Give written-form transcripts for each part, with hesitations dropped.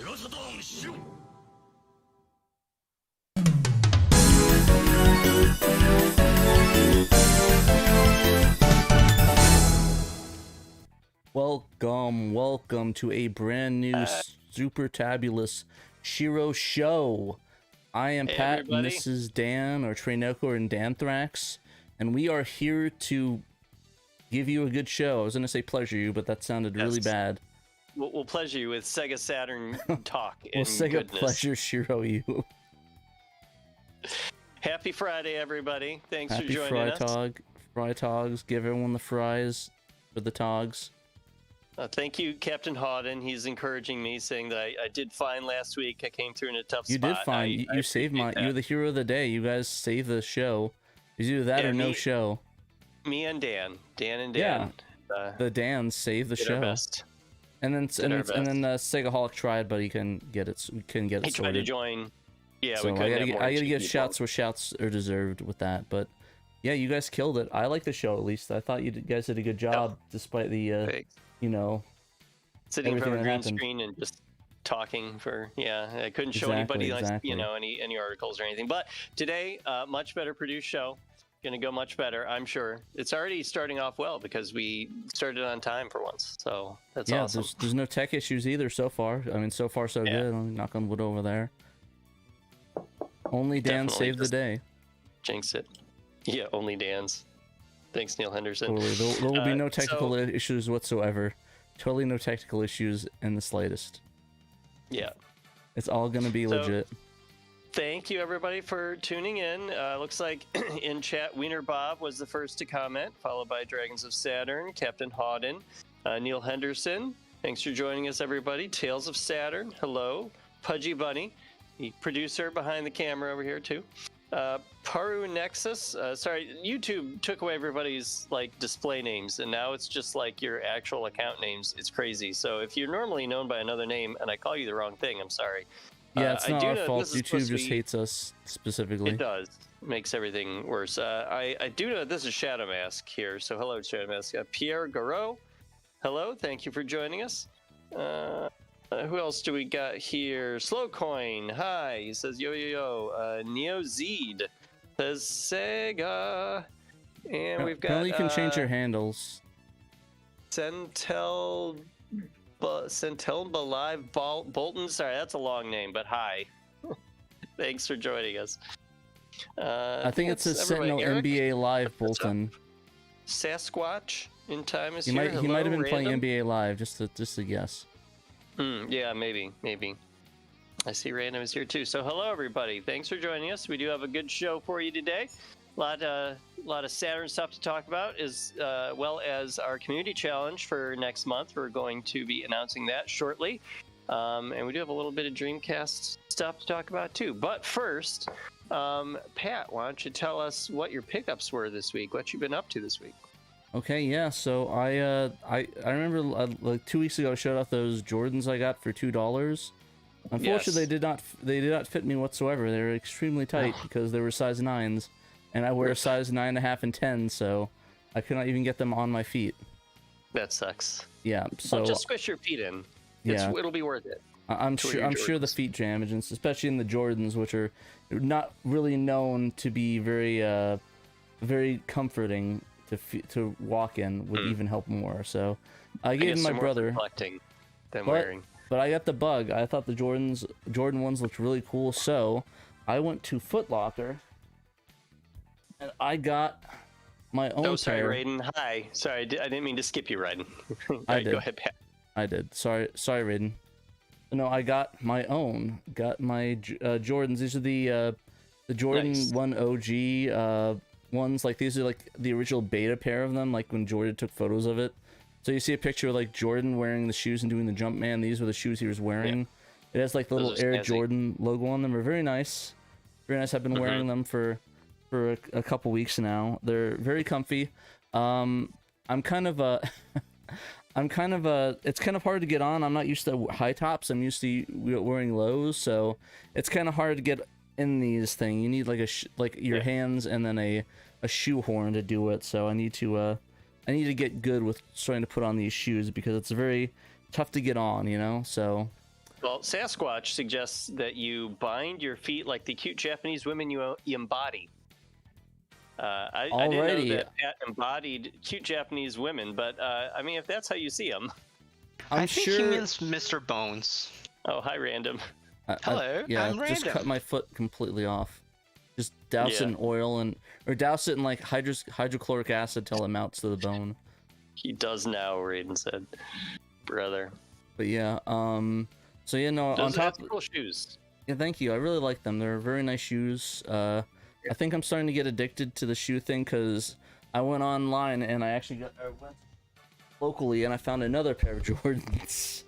Welcome to a brand new super tabulous SHIRO show. I am Pat, everybody. And this is Dan, or Trainoko, or Danthrax, and we are here to give you a good show. I was going to say pleasure you, but that sounded really bad. We'll pleasure you with Sega Saturn talk We'll and Sega goodness. pleasure SHIRO you. Happy Friday, everybody. Thanks Happy for joining us. Fry Togs. Give everyone the fries for the Togs. Thank you, Captain Hawden. He's encouraging me, saying that I did fine last week. I came through in a tough spot. You did fine. You saved you're the hero of the day. You guys saved the show. Is either that or no show. Me and Dan. Dan and Yeah. Dan. The Dans saved the did show. our best. And then Segaholic tried, but he couldn't get it. He tried to join. Yeah, so we couldn't. I gotta give shouts where shouts are deserved with that. But yeah, you guys killed it. I like the show at least. I thought you guys did a good job despite the sitting in front of a green screen and just talking for I couldn't show anybody like any articles or anything. But today, much better produced show. Gonna go much better, I'm sure. It's already starting off well because we started on time for once, so that's awesome. There's no tech issues either so far. I mean, so far so good. I'll knock on wood over there. Only Dan saved the day. Jinx it. Yeah, only Dan's. Thanks, Neil Henderson. Totally. There will be no technical issues whatsoever. Totally no technical issues in the slightest. Yeah. It's all gonna be legit. Thank you, everybody, for tuning in. Looks like in chat, Wiener Bob was the first to comment, followed by Dragons of Saturn, Captain Hawden, Neil Henderson. Thanks for joining us, everybody. Tales of Saturn, hello. Pudgy Bunny, the producer behind the camera over here, too. Paru Nexus, sorry, YouTube took away everybody's display names, and now it's just your actual account names. It's crazy. So if you're normally known by another name and I call you the wrong thing, I'm sorry. Yeah, it's not our fault. YouTube just hates us specifically. It does. Makes everything worse. I do know this is Shadow Mask here, so hello, Shadow Mask. Pierre Garot, hello, thank you for joining us. Who else do we got here? Slowcoin, hi. He says yo yo yo. Neo Zed says Sega, and we've got. Apparently, you can change your handles. Centel Belive Bolton. Sorry, that's a long name, but hi. Thanks for joining us. I think it says Sentinel NBA Live Bolton. Sasquatch in time is he here. He might have been playing NBA Live, just a guess. Yeah, maybe. I see Random is here too. So hello, everybody. Thanks for joining us. We do have a good show for you today. A lot of Saturn stuff to talk about, as well as our community challenge for next month. We're going to be announcing that shortly. And we do have a little bit of Dreamcast stuff to talk about too. But first, Pat, why don't you tell us what your pickups were this week? What you've been up to this week? Okay, yeah. So I remember like 2 weeks ago I showed off those Jordans I got for $2. Unfortunately, they did not fit me whatsoever. They were extremely tight because they were size 9s, and I wear a size 9.5 and 10, so I could not even get them on my feet. That sucks. Yeah. So just squish your feet in. It'll be worth it. I'm sure the feet damage, and especially in the Jordans, which are not really known to be very very comforting to walk in, would even help more. So I gave them my brother. Wearing. But I got the bug. I thought the Jordan ones looked really cool, so I went to Foot Locker and I got my own. Oh, sorry, pair. Raiden. Hi. Sorry, I didn't mean to skip you, Raiden. I did. Go ahead, Pat. I did. Sorry, Raiden. No, I got my own. Got my Jordans. These are the Jordan 1 OG ones. Like, these are like the original beta pair of them, like when Jordan took photos of it. So you see a picture of like Jordan wearing the shoes and doing the jump man. These were the shoes he was wearing. Yeah. It has like the little Air Jordan logo on them. They're very nice. Very nice. I've been wearing them for a couple weeks now. They're very comfy. I'm kind of it's kind of hard to get on. I'm not used to high tops. I'm used to wearing lows, so it's kind of hard to get in these things. You need like your hands and then a shoehorn to do it. So I need to get good with starting to put on these shoes because it's very tough to get on, you know. So Well, Sasquatch suggests that you bind your feet like the cute Japanese women you embody. I didn't know that Pat embodied cute Japanese women, but I mean, if that's how you see them. I think he means Mr. Bones. Oh, hi, Random. Hello, I'm Random. Just cut my foot completely off. Just douse it in oil or douse it in like hydrochloric acid till it melts to the bone. He does now, Raiden said. Brother. But yeah, so yeah, no, Those on top cool shoes. Yeah, thank you. I really like them. They're very nice shoes. I think I'm starting to get addicted to the shoe thing because I went online and I actually went locally and I found another pair of Jordans.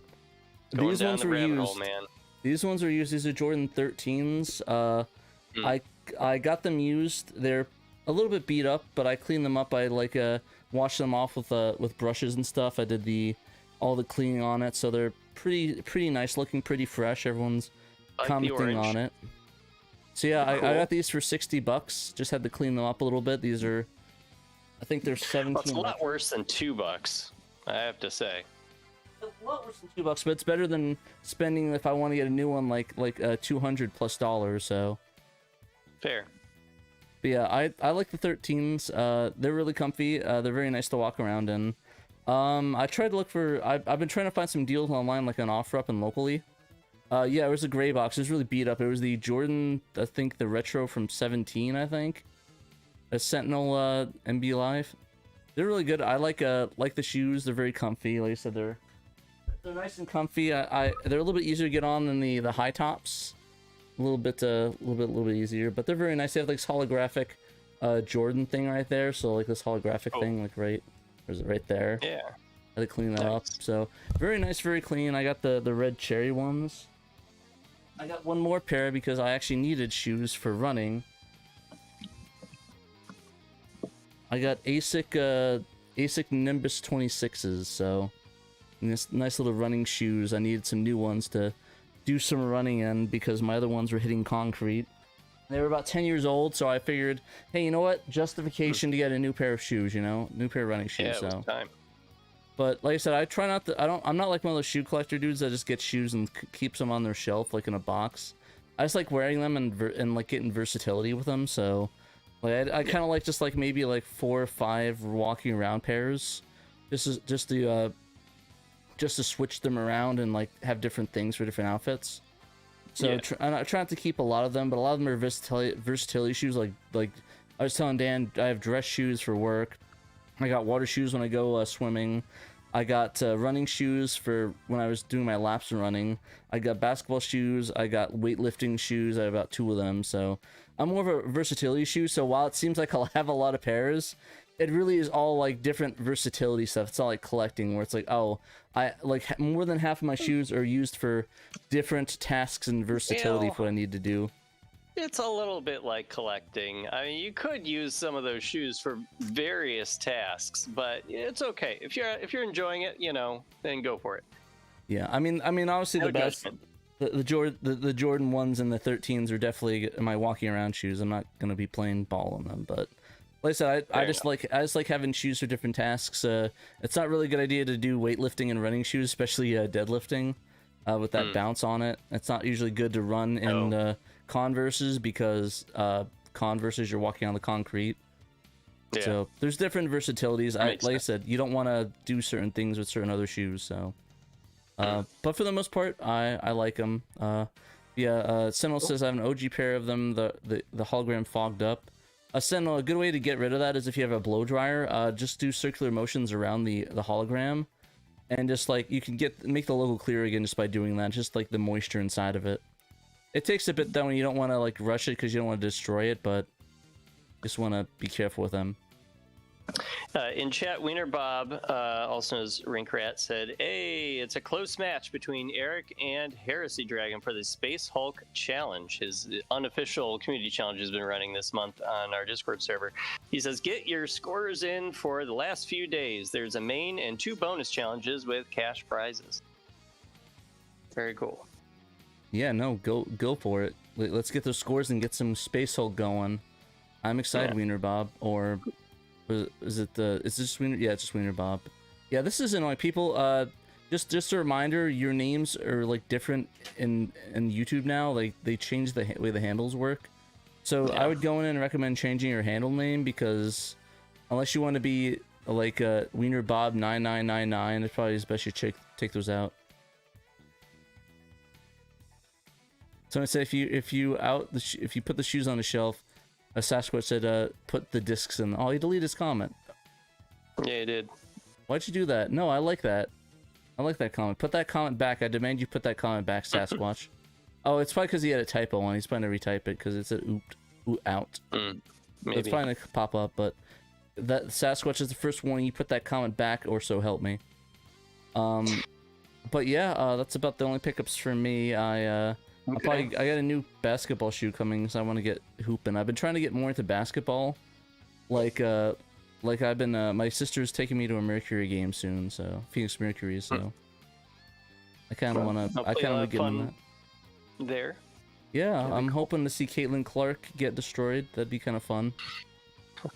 These ones were used. Man. These ones are used. These are Jordan 13s. I got them used. They're a little bit beat up, but I cleaned them up. I like washed them off with brushes and stuff. I did all the cleaning on it, so they're pretty nice looking, pretty fresh. Everyone's commenting on it. So yeah, cool. I got these for $60. Just had to clean them up a little bit. These are, I think they're 17. Well, it's a lot worse than $2, I have to say. A lot worse than $2, but it's better than spending if I want to get a new one like $200+. So fair. But yeah, I like the 13s. They're really comfy. They're very nice to walk around in. I tried to look for. I've been trying to find some deals online, like on OfferUp and locally. Yeah, it was a gray box. It was really beat up. It was the Jordan, I think the retro from 17, I think. A Sentinel MB Live. They're really good. I like the shoes. They're very comfy. Like I said, they're nice and comfy. They're a little bit easier to get on than the high tops. A little bit easier, but they're very nice. They have like this holographic Jordan thing right there. So like this holographic thing, like right, or is it right there? Yeah. I had to clean that up. So very nice, very clean. I got the red cherry ones. I got one more pair because I actually needed shoes for running. I got ASIC Nimbus 26s, so this nice little running shoes. I needed some new ones to do some running in because my other ones were hitting concrete. They were about 10 years old, so I figured, hey, you know what? Justification to get a new pair of shoes, you know, new pair of running shoes. Yeah, it was time. But like I said, I try not to. I'm not like one of those shoe collector dudes that just gets shoes and keeps them on their shelf like in a box. I just like wearing them and like getting versatility with them. So, like I kind of like just like maybe like 4 or 5 walking around pairs, just to switch them around and like have different things for different outfits. So I try not to keep a lot of them, but a lot of them are versatility shoes. Like I was telling Dan, I have dress shoes for work. I got water shoes when I go swimming. I got running shoes for when I was doing my laps and running. I got basketball shoes. I got weightlifting shoes. I have about 2 of them. So I'm more of a versatility shoe. So while it seems like I'll have a lot of pairs, it really is all like different versatility stuff. It's all like collecting where it's like, oh, I like more than half of my shoes are used for different tasks and versatility for what I need to do. It's a little bit like collecting. I mean, you could use some of those shoes for various tasks, but it's okay. If you're enjoying it, you know, then go for it. Yeah, I mean, obviously the best, the Jordan 1s and the 13s are definitely my walking around shoes. I'm not gonna be playing ball on them, but like I said, I just like having shoes for different tasks. It's not really a good idea to do weightlifting and running shoes, especially deadlifting, with that bounce on it. It's not usually good to run in Converses because Converses you're walking on the concrete. Yeah. So there's different versatilities. Like I said, you don't want to do certain things with certain other shoes. So, but for the most part, I like them. Sentinel says I have an OG pair of them. The hologram fogged up. Sentinel, a good way to get rid of that is if you have a blow dryer, just do circular motions around the hologram, and just like you can make the logo clear again just by doing that. Just like the moisture inside of it. It takes a bit down. You don't want to like rush it because you don't want to destroy it, but just want to be careful with them. In chat, Wiener Bob, also known as Rink Rat, said, "Hey, it's a close match between Eric and Heresy Dragon for the Space Hulk Challenge. His unofficial community challenge has been running this month on our Discord server. He says, get your scores in for the last few days. There's a main and 2 bonus challenges with cash prizes." Very cool. Yeah, no, go for it. Let's get those scores and get some Space Hulk going. I'm excited, Wiener Bob. Or is it is this Wiener? Yeah, it's just Wiener Bob. Yeah, this is annoying. People Just a reminder, your names are like different in YouTube now. Like they changed the way the handles work. So I would go in and recommend changing your handle name, because unless you want to be like Wiener Bob 9999, it's probably best you take those out. So I say if you put the shoes on the shelf, a Sasquatch said put the discs in. Oh, he deleted his comment. Yeah, he did. Why'd you do that? No, I like that. I like that comment. Put that comment back. I demand you put that comment back, Sasquatch. Oh, it's probably because he had a typo on. He's probably going to retype it because it's a out. Maybe. It's probably going to pop up, but that Sasquatch is the first one. You put that comment back, or so help me. But yeah, that's about the only pickups for me. I got a new basketball shoe coming, so I want to get hooping. I've been trying to get more into basketball. Like I've been, my sister's taking me to a Mercury game soon, so Phoenix Mercury. So I kind of want to get in that. There. Yeah, I'm hoping to see Caitlin Clark get destroyed. That'd be kind of fun.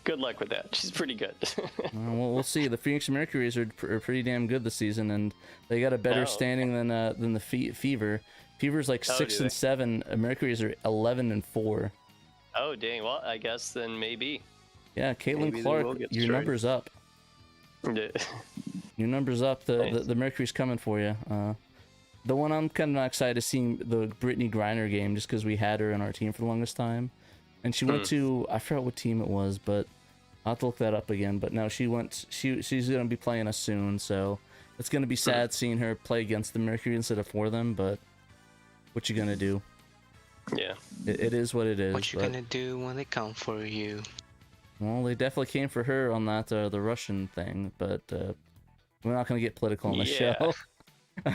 Good luck with that. She's pretty good. Well, we'll see. The Phoenix Mercuries are pretty damn good this season, and they got a better standing than the Fever. Fever's like 6 and 7. Mercury's are 11 and 4. Oh dang! Well, I guess then maybe. Yeah, Caitlin Clark, your number's up. Your number's up. The Mercury's coming for you. The one I'm kind of excited to see, the Brittany Griner game, just because we had her in our team for the longest time, and she went to, I forgot what team it was, but I'll have to look that up again. But no, she's gonna be playing us soon, so it's gonna be sad seeing her play against the Mercury instead of for them. But what you gonna do? Yeah, it is what it is. What you gonna do when they come for you? Well, they definitely came for her on that the Russian thing, but we're not gonna get political on the show.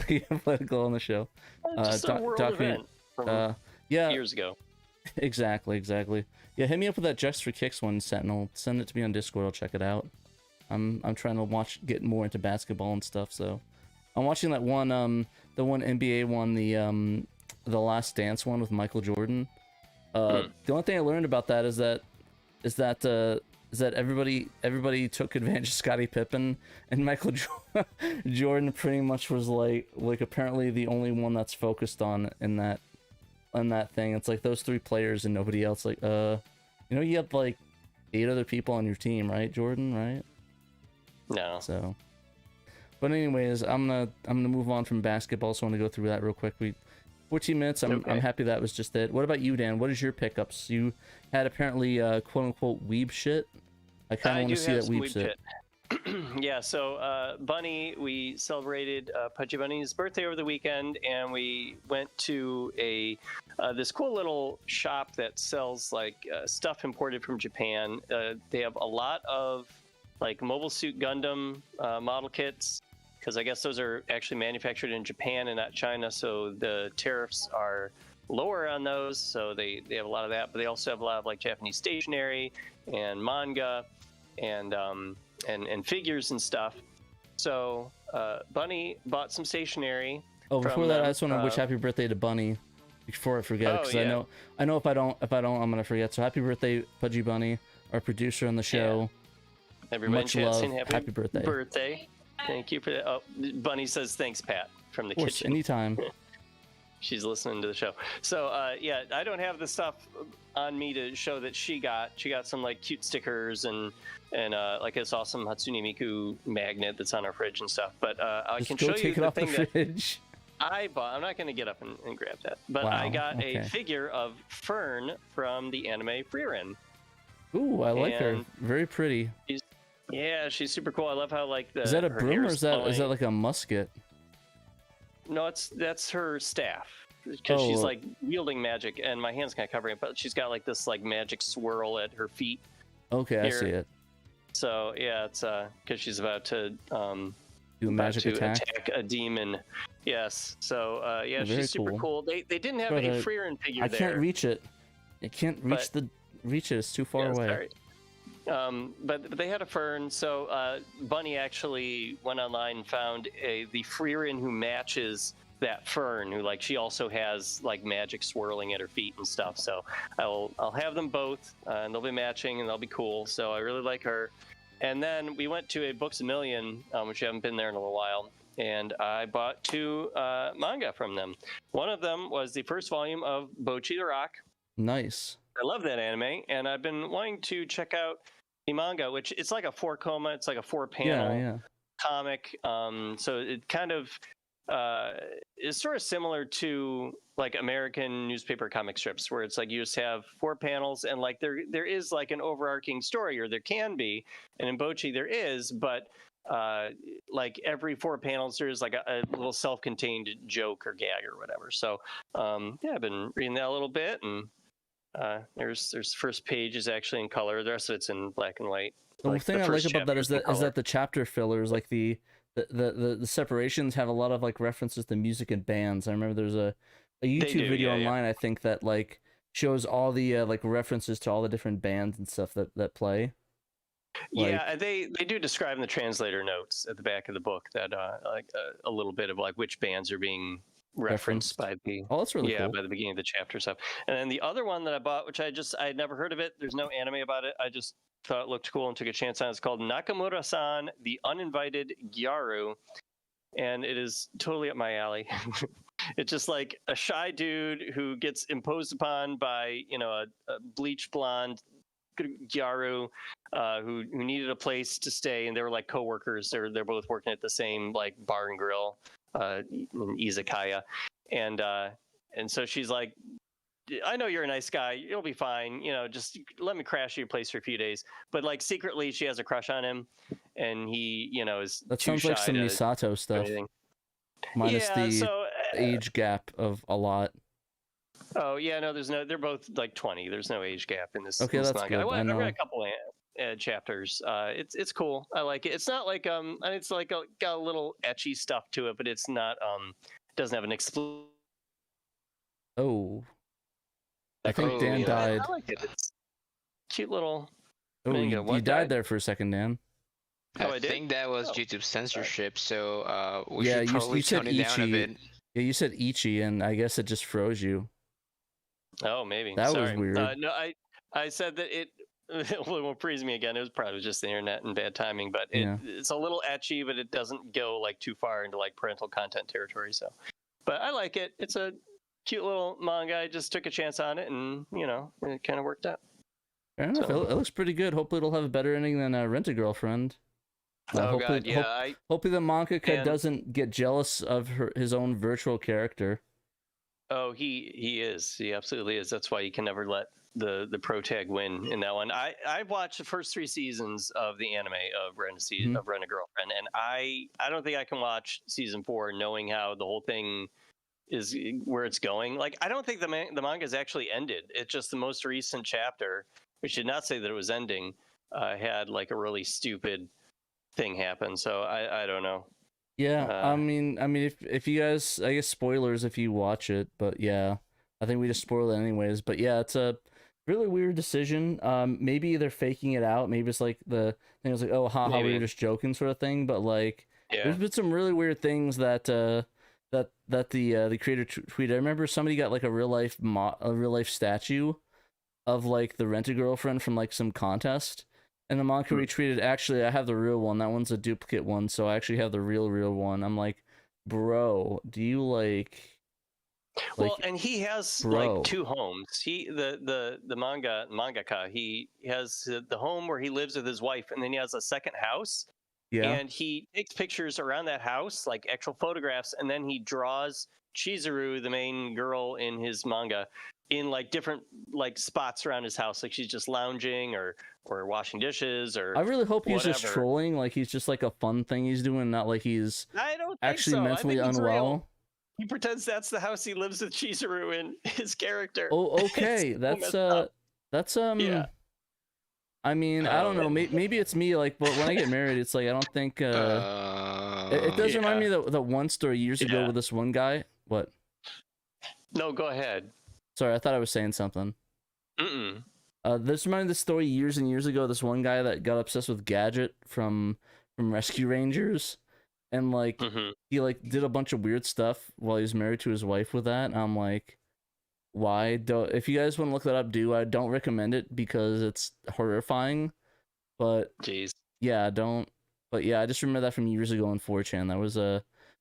Get political on the show. Just a world event from years ago. Exactly. Yeah, hit me up with that Just for Kicks one, Sentinel. Send it to me on Discord. I'll check it out. I'm trying to get more into basketball and stuff. So I'm watching that one, the one NBA one, the Last Dance one with Michael Jordan. The only thing I learned about that is that everybody took advantage of Scottie Pippen, and Michael Jordan pretty much was like apparently the only one that's focused on in that thing. It's like those 3 players and nobody else. Like you have like 8 other people on your team, right, Jordan? Right? No. So, but anyways, I'm gonna move on from basketball. So I want to go through that real quick. 14 minutes. I'm happy that was just it. What about you, Dan? What is your pickups? You had apparently quote unquote weeb shit. I kind of want to see that weeb shit. Yeah, so Bunny, we celebrated Pudgy Bunny's birthday over the weekend, and we went to this cool little shop that sells like stuff imported from Japan. They have a lot of like Mobile Suit Gundam model kits, because I guess those are actually manufactured in Japan and not China, so the tariffs are lower on those. So they have a lot of that, but they also have a lot of like Japanese stationery and manga and figures and stuff. So Bunny bought some stationery. Oh, before that, I just want to wish happy birthday to Bunny before I forget, because I know if I don't, I'm gonna forget. So happy birthday, Pudgy Bunny, our producer on the show. Everybody much love. Happy birthday. Thank you for that. Oh, Bunny says thanks, Pat, from the kitchen. Anytime. She's listening to the show. So yeah, I don't have the stuff on me to show that she got. She got some like cute stickers and like this awesome Hatsune Miku magnet that's on our fridge and stuff. But I can show you the thing that I bought. I'm not going to get up and grab that. But I got a figure of Fern from the anime Frieren. Ooh, I like her. Very pretty. She's super cool. I love how like is that a broom or is that like a musket? No, that's her staff, because she's like wielding magic, and my hand's kind of covering it, but she's got like this like magic swirl at her feet. Okay, I see it. So yeah, it's because she's about to do a magic attack a demon. Yes. So yeah, she's super cool. They didn't have a Frieren figure there. I can't reach it. I can't reach it. It's too far away. Sorry. But they had a Fern, so Bunny actually went online and found the Frieren who matches that Fern, who like she also has like magic swirling at her feet and stuff. So I'll have them both, and they'll be matching and they'll be cool. So I really like her. And then we went to a Books A Million, which we haven't been there in a little while, and I bought 2 manga from them. One of them was the first volume of Bocchi the Rock. Nice. I love that anime, and I've been wanting to check out the manga, which it's like a 4-koma, it's like a 4-panel comic. So it kind of is sort of similar to like American newspaper comic strips, where it's like you just have 4 panels, and like there is like an overarching story, or there can be, and in Bocchi there is, but like every 4 panels there's like a little self-contained joke or gag or whatever. So yeah, I've been reading that a little bit, and there's first page is actually in color, the rest of it's in black and white. The like thing I like about that is that the chapter fillers, like the separations, have a lot of like references to music and bands. I remember there's a YouTube video online, I think, that like shows all the like references to all the different bands and stuff that play. Like, yeah, they do describe in the translator notes at the back of the book that like a little bit of like which bands are being referenced by the that's really cool. by the beginning of the chapter stuff. And then the other one that I bought, which I had never heard of it, there's no anime about it, I just thought it looked cool and took a chance on it. It's called Nakamura-san, the Uninvited Gyaru, and it is totally up my alley. It's just like a shy dude who gets imposed upon by, you know, a bleach blonde Gyaru who needed a place to stay, and they were like co-workers. They're both working at the same like bar and grill in izakaya, and so she's like, I know you're a nice guy, you'll be fine, you know, just let me crash your place for a few days. But like secretly she has a crush on him, and he, you know, is that sounds like some Misato stuff, minus the age gap of a lot. Oh yeah, no, they're both like 20. There's no age gap in this. Okay, this that's manga. good. I read a couple chapters. It's cool. I like it. It's not like it's like got a little etchy stuff to it, but it's not doesn't have an explicit. Oh, I think Dan died. I like it. It's cute little. Oh, you died there for a second, Dan. I think that was due to censorship, so we should probably tone it down a bit. Yeah, you said Ichi, and I guess it just froze you. Oh, maybe. That was weird. No, I said that it won't freeze me again. It was probably just the internet and bad timing, but it's a little etchy, but it doesn't go like too far into like parental content territory. So, but I like it. It's a cute little manga. I just took a chance on it, and you know, it kind of worked out. Fair enough. It looks pretty good. Hopefully, it'll have a better ending than Oh Rent-A-Girlfriend. God, yeah. Hopefully, the mangaka doesn't get jealous of his own virtual character. Oh, he is. He absolutely is. That's why you can never let the pro tag win in that one. I watched the first 3 seasons of the anime of Rent-A-Girlfriend, and I don't think I can watch season 4 knowing how the whole thing is, where it's going. Like, I don't think the manga is actually ended. It's just the most recent chapter, which did not say that it was ending, had like a really stupid thing happen. So I don't know. Yeah, I mean, if you guys, I guess spoilers if you watch it, but yeah, I think we just spoiled it anyways. But yeah, it's a really weird decision. Maybe they're faking it out. Maybe it's like the thing was like, oh, haha, we were just joking, sort of thing. But like, there's been some really weird things that the creator tweeted. I remember somebody got like a real life statue of like the Rent-A-Girlfriend from like some contest. And the manga retweeted, actually, I have the real one. That one's a duplicate one, so I actually have the real one. I'm like, bro, do you like... Well, and he has like 2 homes. The mangaka, he has the home where he lives with his wife, and then he has a second house. Yeah. And he takes pictures around that house, like actual photographs, and then he draws Chizuru, the main girl in his manga, in like different like spots around his house, like she's just lounging or washing dishes or I really hope he's just trolling, like he's just like a fun thing he's doing, not like he's actually mentally unwell. He pretends that's the house he lives with Chizuru in, his character. Oh, okay. That's yeah. I mean, I don't know. Maybe it's me. Like, but when I get married, it's like I don't think. It does remind me of that one story years ago with this one guy. What? No, go ahead. Sorry, I thought I was saying something. This reminded me of the story years and years ago. This one guy that got obsessed with Gadget from Rescue Rangers, and like he like did a bunch of weird stuff while he was married to his wife with that. And I'm like, why don't? If you guys want to look that up, I don't recommend it because it's horrifying. But jeez, yeah, don't. But yeah, I just remember that from years ago on 4chan. That was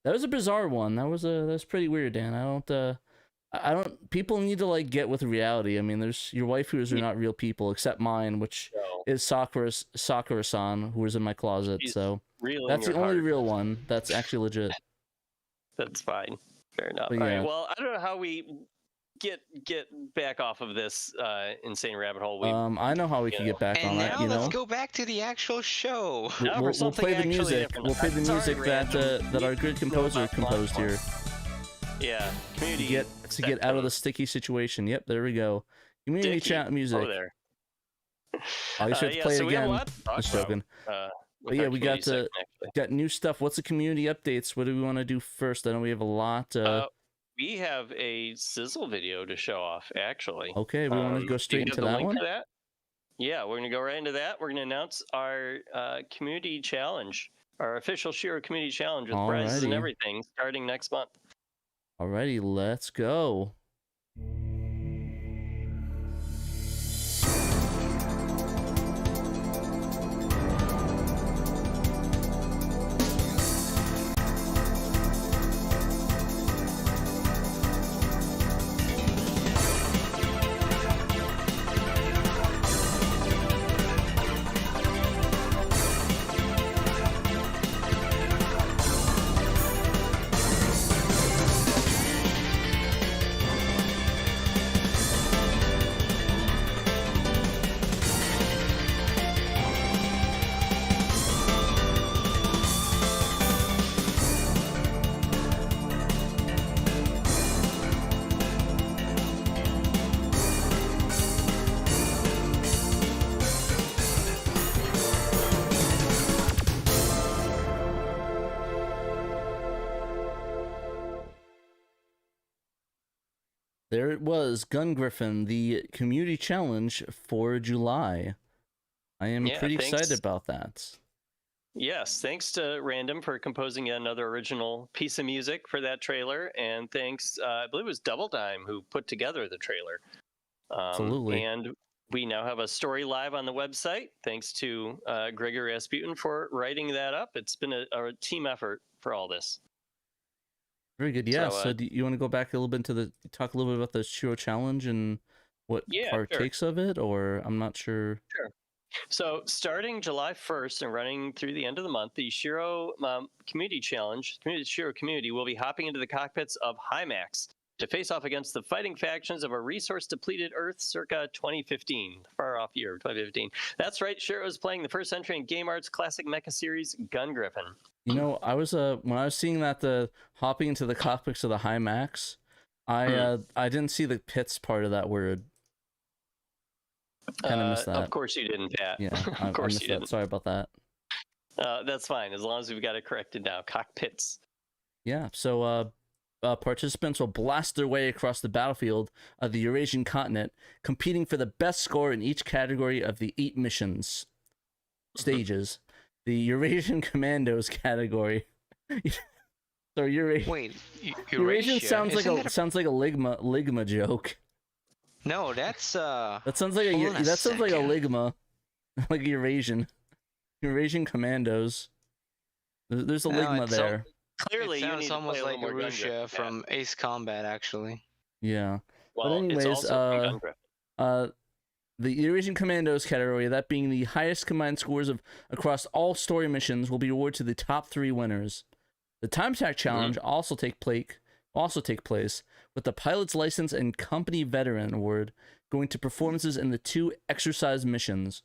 That was a bizarre one. That was pretty weird, Dan. I don't. People need to like get with reality. I mean, there's your waifus are not real people except mine, which is Sakura-san, who was in my closet. So that's the only real one that's actually legit. That's fine. Fair enough. But All right. Well, I don't know how we get back off of this insane rabbit hole. I know how we can get back on that. And now let's go back to the actual show. We'll play the music. We'll play the music that our good composer composed here. Yeah, community to get out of the sticky situation. Yep, there we go. Community chat music. Over there. Oh, you should play it again. Just joking. But yeah, we got new stuff. What's the community updates? What do we want to do first? I know we have a lot. We have a sizzle video to show off, actually. Okay, we want to go straight into that one. Yeah, we're going to go right into that. We're going to announce our community challenge, our official SHIRO community challenge with prizes and everything starting next month. Alrighty, let's go. There it was, Gun Griffin, the community challenge for July. I am pretty excited about that. Yes, thanks to Random for composing yet another original piece of music for that trailer, and thanks, I believe it was Double Dime who put together the trailer. Absolutely. And we now have a story live on the website, thanks to Gregory Rasputin for writing that up. It's been a team effort for all this. Very good. Yeah. So do you want to go back a little bit into talk a little bit about the SHIRO challenge and what partakes of it, or I'm not sure. Sure. So starting July 1st and running through the end of the month, the SHIRO Community Challenge, SHIRO Community will be hopping into the cockpits of HIMAX to face off against the fighting factions of a resource-depleted Earth circa 2015, far off year 2015. That's right, SHIRO is playing the first entry in Game Art's classic mecha series, Gun Griffin. You know, I was when I was seeing that the hopping into the cockpits of the HIMAX, I didn't see the pits part of that word. Kind of missed that. Of course you didn't, Pat. Yeah, of course you didn't. Sorry about that. That's fine, as long as we've got it corrected now. Cockpits. Yeah, so participants will blast their way across the battlefield of the Eurasian continent, competing for the best score in each category of the 8 missions stages. The Eurasian Commandos category. So Wait, Eurasian sounds like a Ligma joke. No, that's that sounds like a Ligma, like Eurasian Commandos. There's a Ligma there. Clearly, it sounds you need almost to play like Arusha from Ace Combat, actually. Yeah. Well, but anyways, it's also the Eurasian Commandos category, that being the highest combined scores across all story missions, will be awarded to the top 3 winners. The Time Attack Challenge also take place, with the Pilot's License and Company Veteran Award going to performances in the 2 exercise missions.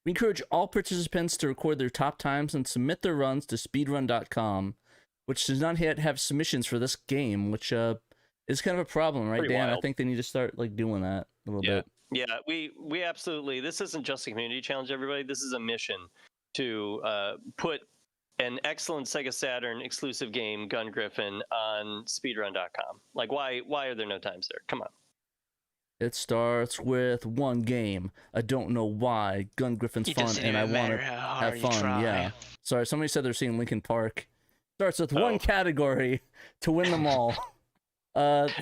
We encourage all participants to record their top times and submit their runs to speedrun.com, which does not yet have submissions for this game, which is kind of a problem, right, Dan? Wild. I think they need to start doing that a little bit. Yeah, we absolutely. This isn't just a community challenge, everybody. This is a mission to put an excellent Sega Saturn exclusive game, Gun Griffin, on speedrun.com. Why are there no times there? Come on. It starts with one game. I don't know why. Gun Griffin's fun, and I want to have fun. Yeah. Sorry, somebody said they're seeing Linkin Park. Starts with one category to win them all.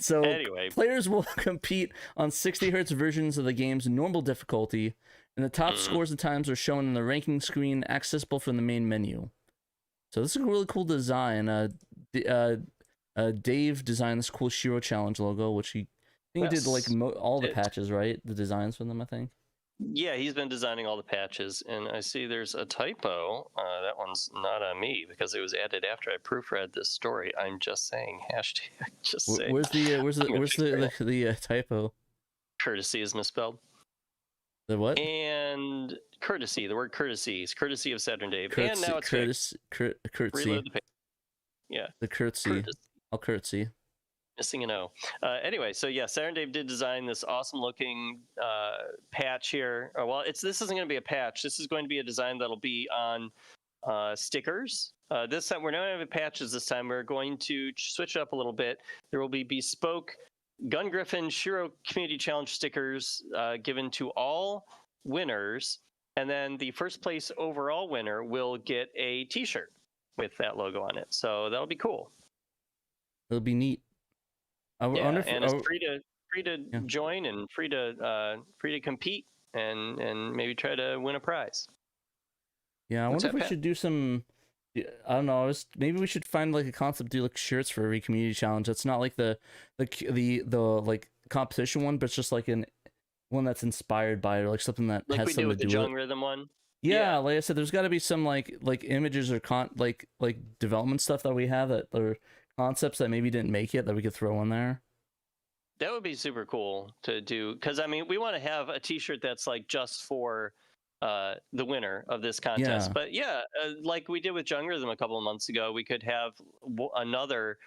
So anyway, players will compete on 60 Hz versions of the game's normal difficulty, and the top scores and times are shown on the ranking screen accessible from the main menu. So this is a really cool design. Dave designed this cool SHIRO challenge logo, which he did like all the patches, right? The designs for them, I think. Yeah, he's been designing all the patches, and I see there's a typo. That one's not on me because it was added after I proofread this story. I'm just saying. Hashtag. Just saying. Where's the typo? Courtesy is misspelled. The what? And courtesy. The word courtesy is courtesy of Saturn Dave. Curtsy, and now it's curtsy. Reload the page. Yeah. The curtsy. I'll curtsy. Missing an O. Anyway, so yeah, Saturn Dave did design this awesome looking patch here. Well, this isn't going to be a patch. This is going to be a design that'll be on stickers. This time, we're not going to have patches this time. We're going to switch it up a little bit. There will be bespoke Gun Griffin SHIRO Community Challenge stickers given to all winners. And then the first place overall winner will get a t-shirt with that logo on it. So that'll be cool. It'll be neat. And it's free to join and free to compete and maybe try to win a prize. Yeah, I wonder if we should do some. I don't know. Maybe we should find like a concept, do like shirts for every community challenge. That's not like the like competition one, but it's just like one that's inspired by it, or like something that like has something to do with the Jung Rhythm one. Yeah, like I said, there's got to be some like images or like development stuff that we have that are concepts that maybe didn't make it that we could throw in there. That would be super cool to do, because I mean, we want to have a t-shirt that's like just for the winner of this contest. But yeah, like we did with Jung Rhythm a couple of months ago, we could have another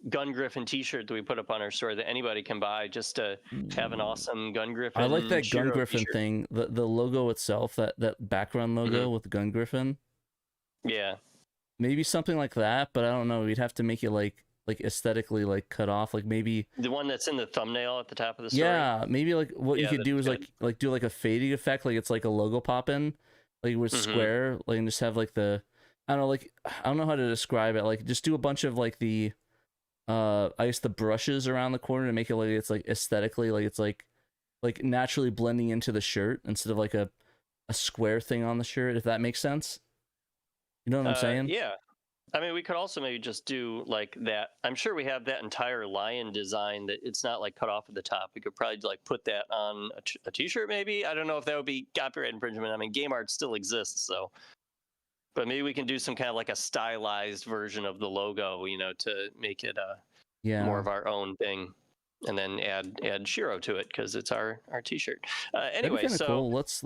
Gun Griffin t-shirt that we put up on our store that anybody can buy just to have an awesome Gun Griffin. I like that SHIRO Gun Griffin t-shirt thing, the logo itself, that background logo with the Gun Griffin. Yeah, maybe something like that, but I don't know, we'd have to make it like aesthetically like cut off, like maybe the one that's in the thumbnail at the top of the story. Yeah, maybe like what you could do is like do like a fading effect, like it's like a logo pop in, like with square, like, and just have like the I don't know how to describe it, like just do a bunch of like the I guess the brushes around the corner to make it like it's like aesthetically like it's like naturally blending into the shirt instead of like a square thing on the shirt, if that makes sense. You know what I'm saying? Yeah. I mean, we could also maybe just do like that. I'm sure we have that entire lion design that it's not like cut off at the top. We could probably like put that on a t-shirt maybe. I don't know if that would be copyright infringement. I mean, game art still exists, so. But maybe we can do some kind of like a stylized version of the logo, you know, to make it more of our own thing. And then add SHIRO to it because it's our t-shirt. Anyway, so cool. Let's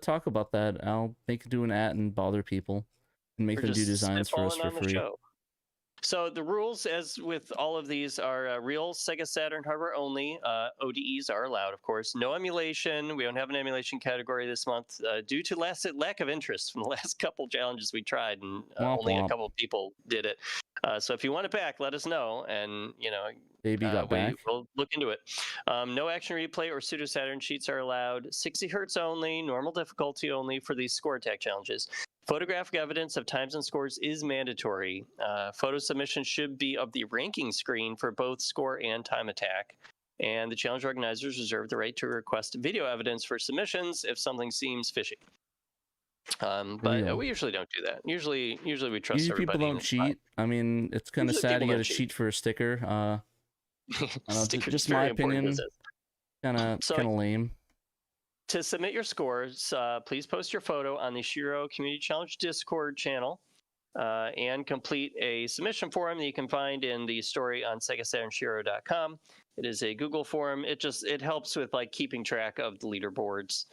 talk about that. I'll do an ad and bother people and make them do designs for us for free. So the rules, as with all of these, are real Sega Saturn hardware only. ODEs are allowed, of course. No emulation. We don't have an emulation category this month due to lack of interest from the last couple challenges we tried, and only a couple of people did it. So if you want it back, let us know, and you know, we'll look into it. No action replay or pseudo Saturn cheats are allowed. 60 hertz only, normal difficulty only for these score attack challenges. Photographic evidence of times and scores is mandatory. Photo submission should be of the ranking screen for both score and time attack. And the challenge organizers reserve the right to request video evidence for submissions if something seems fishy. But we usually don't do that. Usually we trust everybody. People don't cheat. I mean, it's kind of sad to get a cheat for a sticker. I don't know, just my opinion. Kind of lame. To submit your scores, please post your photo on the SHIRO Community Challenge Discord channel and complete a submission form that you can find in the story on SegaSaturnShiro.com. It is a Google form. It helps with like keeping track of the leaderboards.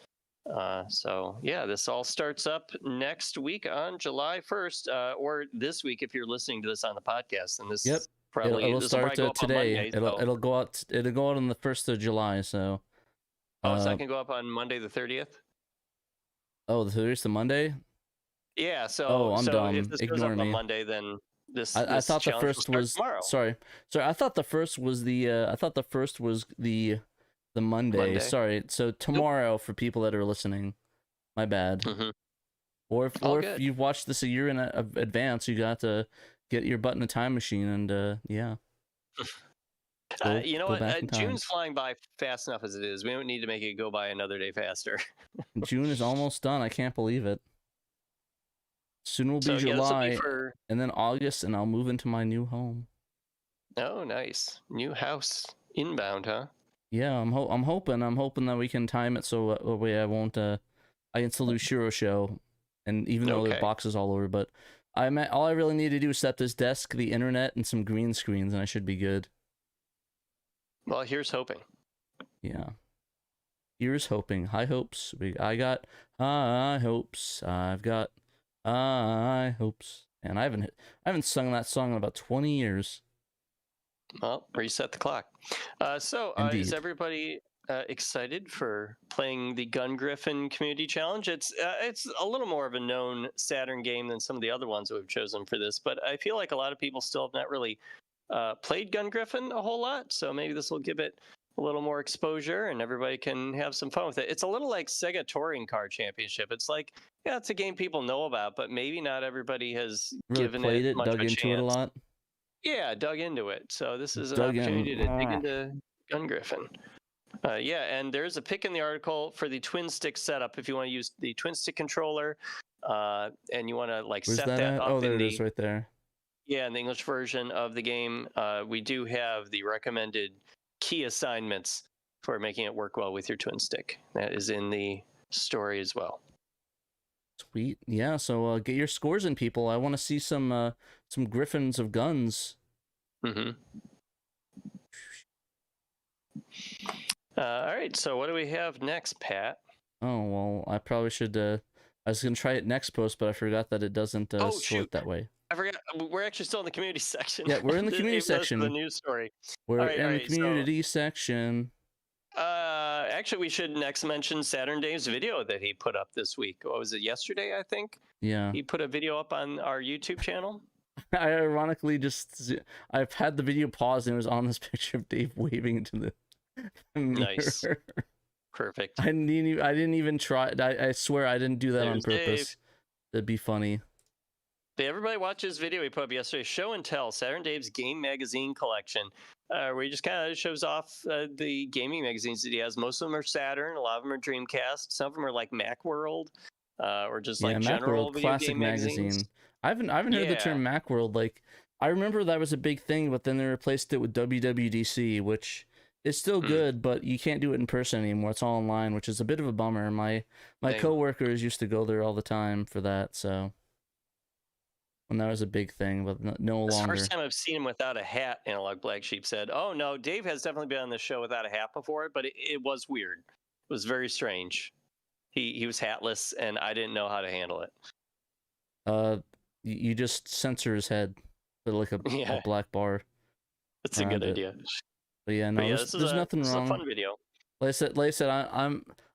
So yeah, this all starts up next week on July 1st, or this week if you're listening to this on the podcast. And this probably it'll start today. It'll go out on the 1st of July. So. So that can go up on Monday the 30th? Oh, the 30th of Monday? Yeah, so I'm dumb. If this goes up on Monday, then I thought the first was tomorrow. Sorry. I thought the first was the Monday. Sorry. So tomorrow for people that are listening. My bad. Or if you've watched this a year in advance, you got to get your butt in a time machine and yeah. You know what? June's flying by fast enough as it is. We don't need to make it go by another day faster. June is almost done. I can't believe it. Soon will be July, and then August, and I'll move into my new home. Oh, nice. New house inbound, huh? Yeah, I'm hoping that we can time it so way I won't I can still do SHIRO show, and even though the box is all over, but all I really need to do is set this desk, the internet, and some green screens, and I should be good. Well, here's hoping. Yeah. Here's hoping. High hopes. I got high hopes. I've got high hopes. And I haven't sung that song in about 20 years. Well, reset the clock. Is everybody excited for playing the Gun Griffin Community Challenge? It's a little more of a known Saturn game than some of the other ones that we've chosen for this, but I feel like a lot of people still have not really played Gun Griffin a whole lot, so maybe this will give it a little more exposure and everybody can have some fun with it. It's a little like Sega Touring Car Championship. It's like, yeah, it's a game people know about, but maybe not everybody has given it much of a chance. Dug into it a lot? Yeah, dug into it. So this is an opportunity to dig into Gun Griffin. Yeah, and there's a pick in the article for the twin stick setup if you want to use the twin stick controller and you want to set that up. Oh, there it is right there. Yeah, in the English version of the game, we do have the recommended key assignments for making it work well with your twin stick. That is in the story as well. Sweet. Yeah, so get your scores in, people. I want to see some griffins of guns. Mm-hmm. All right, so what do we have next, Pat? Oh, well, I probably should... I was going to try it next post, but I forgot that it doesn't sort that way. I forgot. We're actually still in the community section. Yeah, we're in the community section. The news story. We're in the community section. Actually, we should next mention Saturn Dave's video that he put up this week. What was it, yesterday, I think? Yeah. He put a video up on our YouTube channel. I ironically I've had the video paused and it was on this picture of Dave waving into the mirror. Nice. Perfect. I didn't even try. I swear I didn't do that on purpose. That'd be funny. Everybody watch his video he put up yesterday, Show and Tell, Saturn Dave's Game Magazine Collection, where he just kind of shows off the gaming magazines that he has. Most of them are Saturn, a lot of them are Dreamcast, some of them are like Macworld, or just like general Macworld, video classic game magazine. I haven't heard the term Macworld. Like, I remember that was a big thing, but then they replaced it with WWDC, which is still good, but you can't do it in person anymore. It's all online, which is a bit of a bummer. My coworkers used to go there all the time for that, so... And that was a big thing, but no longer. It's the first time I've seen him without a hat, Analog Black Sheep said. Oh, no, Dave has definitely been on the show without a hat before, but it was weird. It was very strange. He was hatless, and I didn't know how to handle it. You just censor his head, put like a black bar. That's a good idea. But yeah, no, there's nothing wrong. It's a fun video. Like I said,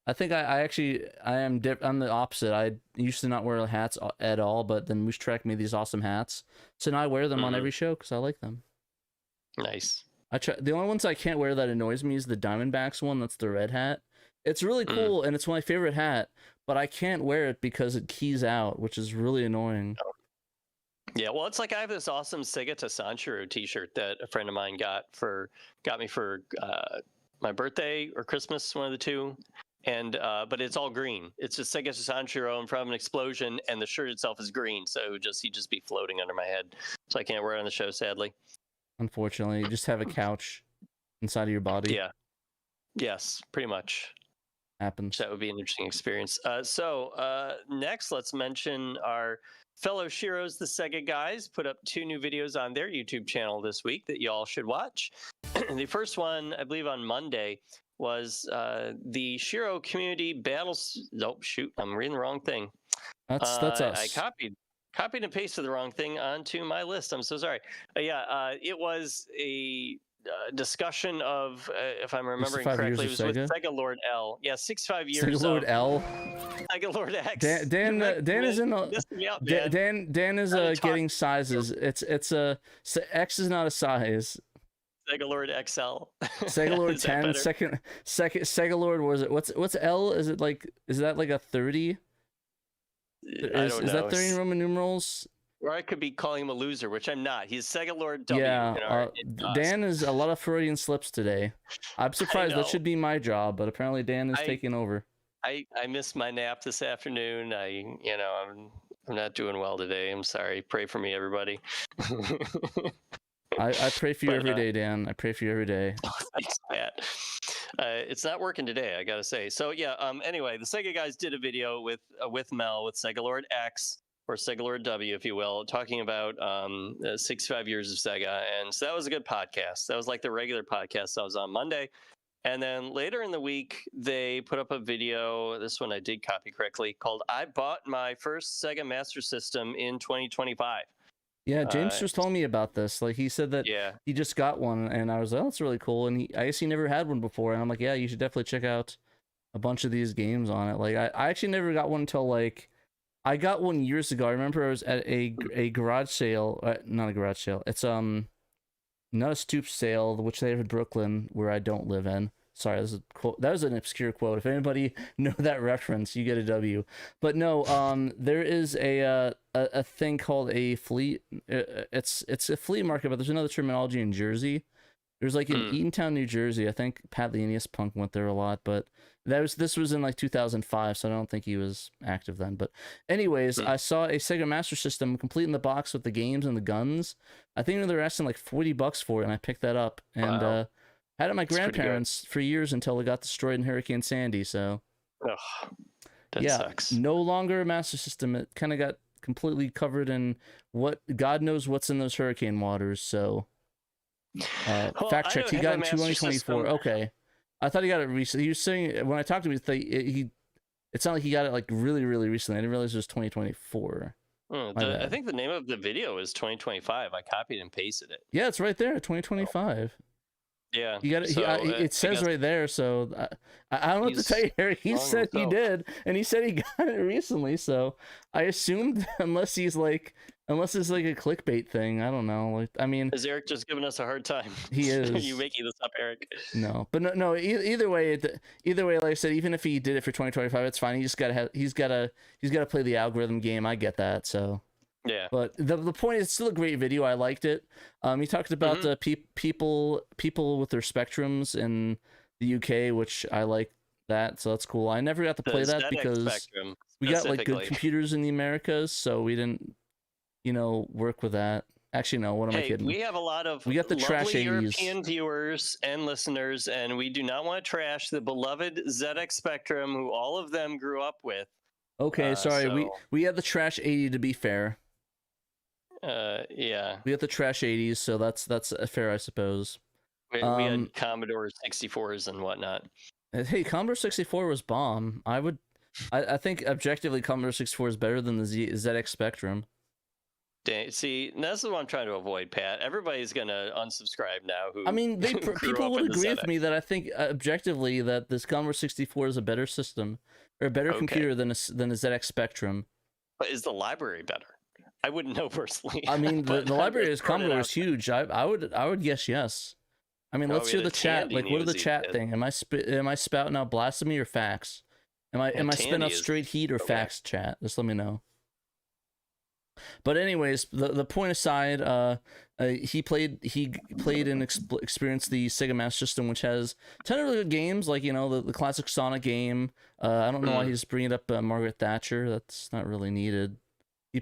I think I'm the opposite. I used to not wear hats at all, but then Moose Trek made these awesome hats, so now I wear them on every show because I like them. Nice. The only ones I can't wear that annoys me is the Diamondbacks one. That's the red hat. It's really cool and it's my favorite hat, but I can't wear it because it keys out, which is really annoying. Yeah, well, it's like I have this awesome Sega Sanshiro T-shirt that a friend of mine got me for my birthday or Christmas, one of the two. And but it's all green. It's just Sega Sanshiro in front of an explosion, and the shirt itself is green, so he'd just be floating under my head. So I can't wear it on the show, sadly. Unfortunately, you just have a couch inside of your body. Yeah. Yes, pretty much. Happens. That would be an interesting experience. Next, let's mention our fellow Shiros, the Sega guys, put up 2 new videos on their YouTube channel this week that y'all should watch. The first one, I believe on Monday, was the SHIRO community battles. Oh shoot, I'm reading the wrong thing. That's us. I copied and pasted the wrong thing onto my list. I'm so sorry. It was a discussion of, if I'm remembering correctly, it was with Sega Lord L. Yeah, 65 years. Sega Lord L. Sega Lord X. Dan is in. Dan is getting sizes. It's X is not a size. Sega Lord XL. Sega Lord 10. Second Sega Lord, was it? What's L? Is that like a 30? I don't know. Is that 30 in Roman numerals? Or I could be calling him a loser, which I'm not. He's Sega Lord W. Yeah, Dan is a lot of Freudian slips today. I'm surprised. That should be my job, but apparently Dan is taking over. I missed my nap this afternoon. I'm I'm not doing well today. I'm sorry. Pray for me, everybody. I pray for you every day, Dan. I pray for you every day. Thanks, Pat. It's not working today, I gotta say. So yeah. Anyway, the Sega guys did a video with Mel, with Sega Lord X, or Sega Lord W, if you will, talking about 65 years of Sega, and so that was a good podcast. That was like the regular podcast that was on Monday. And then later in the week, they put up a video, this one I did copy correctly, called I Bought My First Sega Master System in 2025. Yeah, James just told me about this. Like, he said that he just got one, and I was like, oh, that's really cool. And I guess he never had one before, and I'm like, yeah, you should definitely check out a bunch of these games on it. Like, I actually never got one until, like, I got one years ago. I remember I was at a garage sale, not a garage sale. It's, not a stoop sale, which they have in Brooklyn, where I don't live in. Sorry, this is a quote. That was an obscure quote. If anybody know that reference, you get a W. But no, there is a thing called a flea. It's a flea market, but there's another terminology in Jersey. There's like in Eatontown, New Jersey. I think Pat Leonius Punk went there a lot, but this was in like 2005, so I don't think he was active then. But anyways, I saw a Sega Master System complete in the box with the games and the guns. I think they were asking like $40 for it, and I picked that up and had it at my grandparents' for years until it got destroyed in Hurricane Sandy. So that sucks. No longer a Master System. It kind of got completely covered in what God knows what's in those hurricane waters. So. Fact checked. He got in 2024. Okay, I thought he got it recently. He was saying when I talked to him, it's not like he got it like really, really recently. I didn't realize it was 2024. I think the name of the video is 2025. I copied and pasted it. Yeah, it's right there, 2025. Yeah, he got it. It says right there. So I don't know what to tell you, Eric. He said he did, and he said he got it recently. So I assumed unless it's like a clickbait thing. I don't know. Like, I mean, is Eric just giving us a hard time? He is. Are you making this up, Eric? No, but no. Either way, like I said, even if he did it for 2025, it's fine. He's gotta play the algorithm game. I get that. So. Yeah. But the point is, it's still a great video. I liked it. He talked about the people with their Spectrums in the UK, which I like that. So that's cool. I never got to play that because we got like good computers in the Americas, so we didn't, work with that. Actually, no. What am I kidding? We have a lot of lovely European viewers and listeners, and we do not want to trash the beloved ZX Spectrum, who all of them grew up with. Okay, sorry. We had the trash 80 to be fair. Yeah. We have the trash 80s, so that's fair, I suppose. We had Commodore 64s and whatnot. Hey, Commodore 64 was bomb. I think objectively Commodore 64 is better than the ZX Spectrum. See, that's what I'm trying to avoid, Pat. Everybody's gonna unsubscribe now. People would agree with me that I think objectively that this Commodore 64 is a better system or a better computer than a ZX Spectrum. But is the library better? I wouldn't know personally. I mean, the library of Commodore is huge. I would guess yes. I mean, let's hear the chat. Like, what are the chat thing? Am I spouting out blasphemy or facts? Am I spitting out straight heat or facts? Chat. Just let me know. But anyways, the point aside, he played and experienced the Sega Master System, which has a ton of really good games, like the classic Sonic game. I don't know why he's bringing up Margaret Thatcher. That's not really needed. I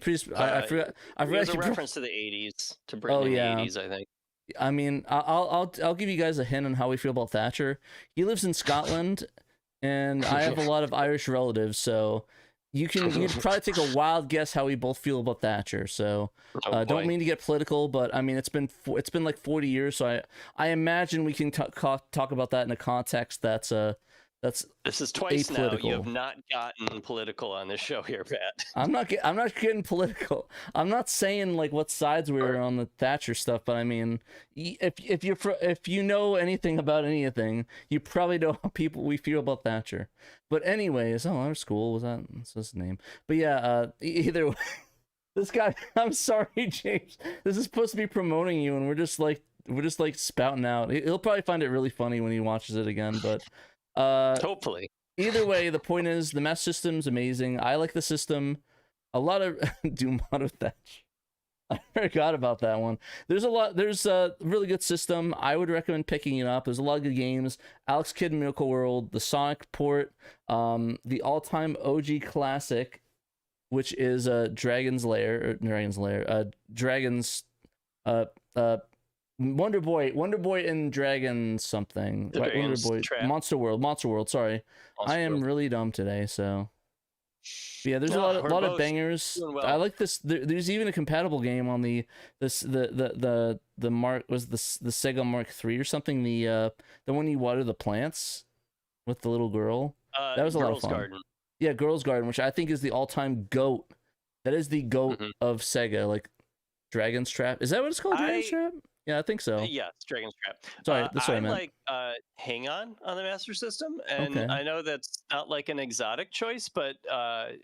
forgot. There's a reference to the 80s, to Britain in the 80s, I think. I mean, I'll give you guys a hint on how we feel about Thatcher. He lives in Scotland, and I have a lot of Irish relatives, so you'd probably take a wild guess how we both feel about Thatcher. So don't mean to get political, but I mean it's been like 40 years, so I imagine we can talk about that in a context that's this is twice apolitical. Now you have not gotten political on this show here, Pat. I'm not getting political. I'm not saying like what sides we were on the Thatcher stuff, but I mean, if you know anything about anything, you probably know how we feel about Thatcher. But anyways, our school that's his name. But yeah, either way, this guy. I'm sorry, James. This is supposed to be promoting you, and we're just like spouting out. He'll probably find it really funny when he watches it again, but. Hopefully. Either way, the point is the Master System's amazing. I like the system. A lot of Doom Auto Thatch. I forgot about that one. There's a really good system. I would recommend picking it up. There's a lot of good games. Alex Kidd in Miracle World, the Sonic port, the all-time OG classic, which is Dragon's Lair, Dragon's Wonder Boy and Dragon something. Right, Wonder Boy Trap. Monster World. Sorry, I am really dumb today. So yeah, there's a lot of bangers. Well. I like this. There's even a compatible game on the Mark was the Sega Mark III or something. The one you water the plants with the little girl. That was a lot of fun. Garden. Yeah, Girls Garden, which I think is the all-time GOAT. That is the GOAT of Sega. Like Dragon's Trap. Is that what it's called? Dragon's Trap? Yeah, I think so. Yeah, it's Dragon's Trap. Sorry, that's what I meant. like Hang On the Master System, and I know that's not like an exotic choice, but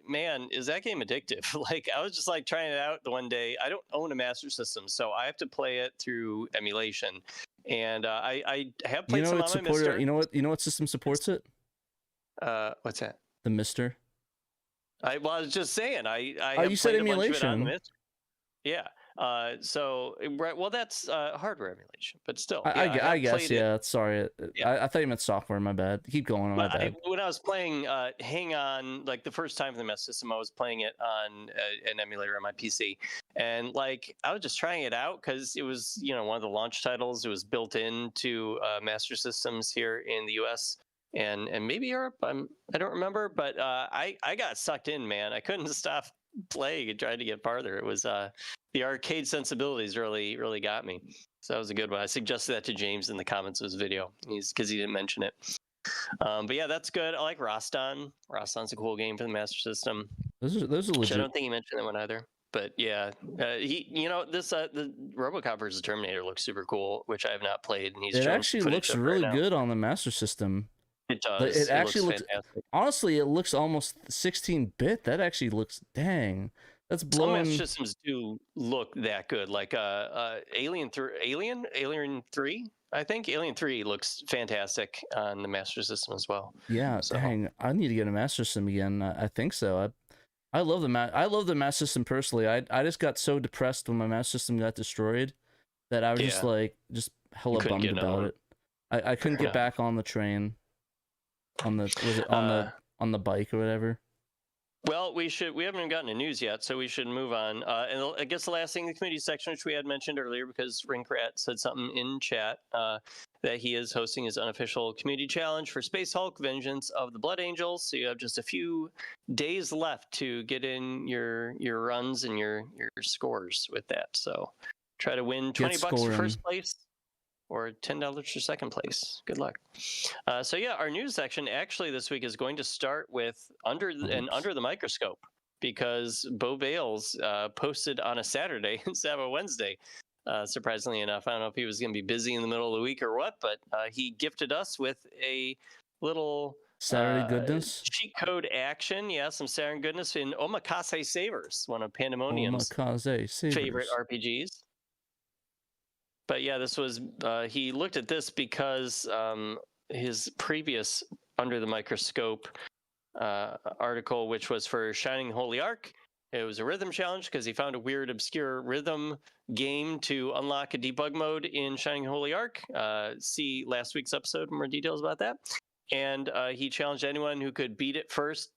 man, is that game addictive? Like, I was just like trying it out the one day. I don't own a Master System, so I have to play it through emulation, and I have played some on my Mister. You know what system supports it? What's that? The Mister. I was just saying. I you said emulation. Yeah. So well, that's hardware emulation, but still. I guess. Yeah. Sorry. I thought you meant software. My bad. Keep going. My bad. When I was playing Hang On, like the first time for the Master System, I was playing it on an emulator on my PC, and like I was just trying it out because it was one of the launch titles. It was built into Master Systems here in the U.S. and maybe Europe. I don't remember, but I got sucked in, man. I couldn't stop playing and trying to get farther. It was the arcade sensibilities really got me. So that was a good one. I suggested that to James in the comments of his video, because he didn't mention it. But yeah, that's good. I like Rastan. Rastan's a cool game for the Master System. Those are legit. I don't think he mentioned that one either. But yeah, this the RoboCop vs. Terminator looks super cool, which I have not played. And it actually looks really good on the Master System. It does. It actually looks fantastic. Honestly, it looks almost 16-bit. That actually looks dang. That's blowing. Some systems do look that good. Like Alien 3, I think Alien 3 looks fantastic on the Master System as well. Yeah, so. Dang. I need to get a Master System again. I think so. I love the Master System personally. I just got so depressed when my Master System got destroyed that I was just hella bummed about it. I couldn't get back on the train. On the bike or whatever. Well, we haven't even gotten to news yet, so we should move on. And I guess the last thing, the community section, which we had mentioned earlier, because Ringrat said something in chat that he is hosting his unofficial community challenge for Space Hulk: Vengeance of the Blood Angels. So you have just a few days left to get in your runs and your scores with that. So try to win $20 for first place, or $10 for second place. Good luck. So yeah, our news section actually this week is going to start with Under the Microscope, because Bo Bales posted on a Saturday instead of a Wednesday. Surprisingly enough, I don't know if he was going to be busy in the middle of the week or what, but he gifted us with a little Saturday goodness cheat code action. Yeah, some Saturn goodness in Omakase Savers, one of Pandemonium's favorite RPGs. But yeah, this was, he looked at this because his previous Under the Microscope article, which was for Shining Holy Ark, it was a rhythm challenge because he found a weird, obscure rhythm game to unlock a debug mode in Shining Holy Ark. See last week's episode for more details about that. And he challenged anyone who could beat it first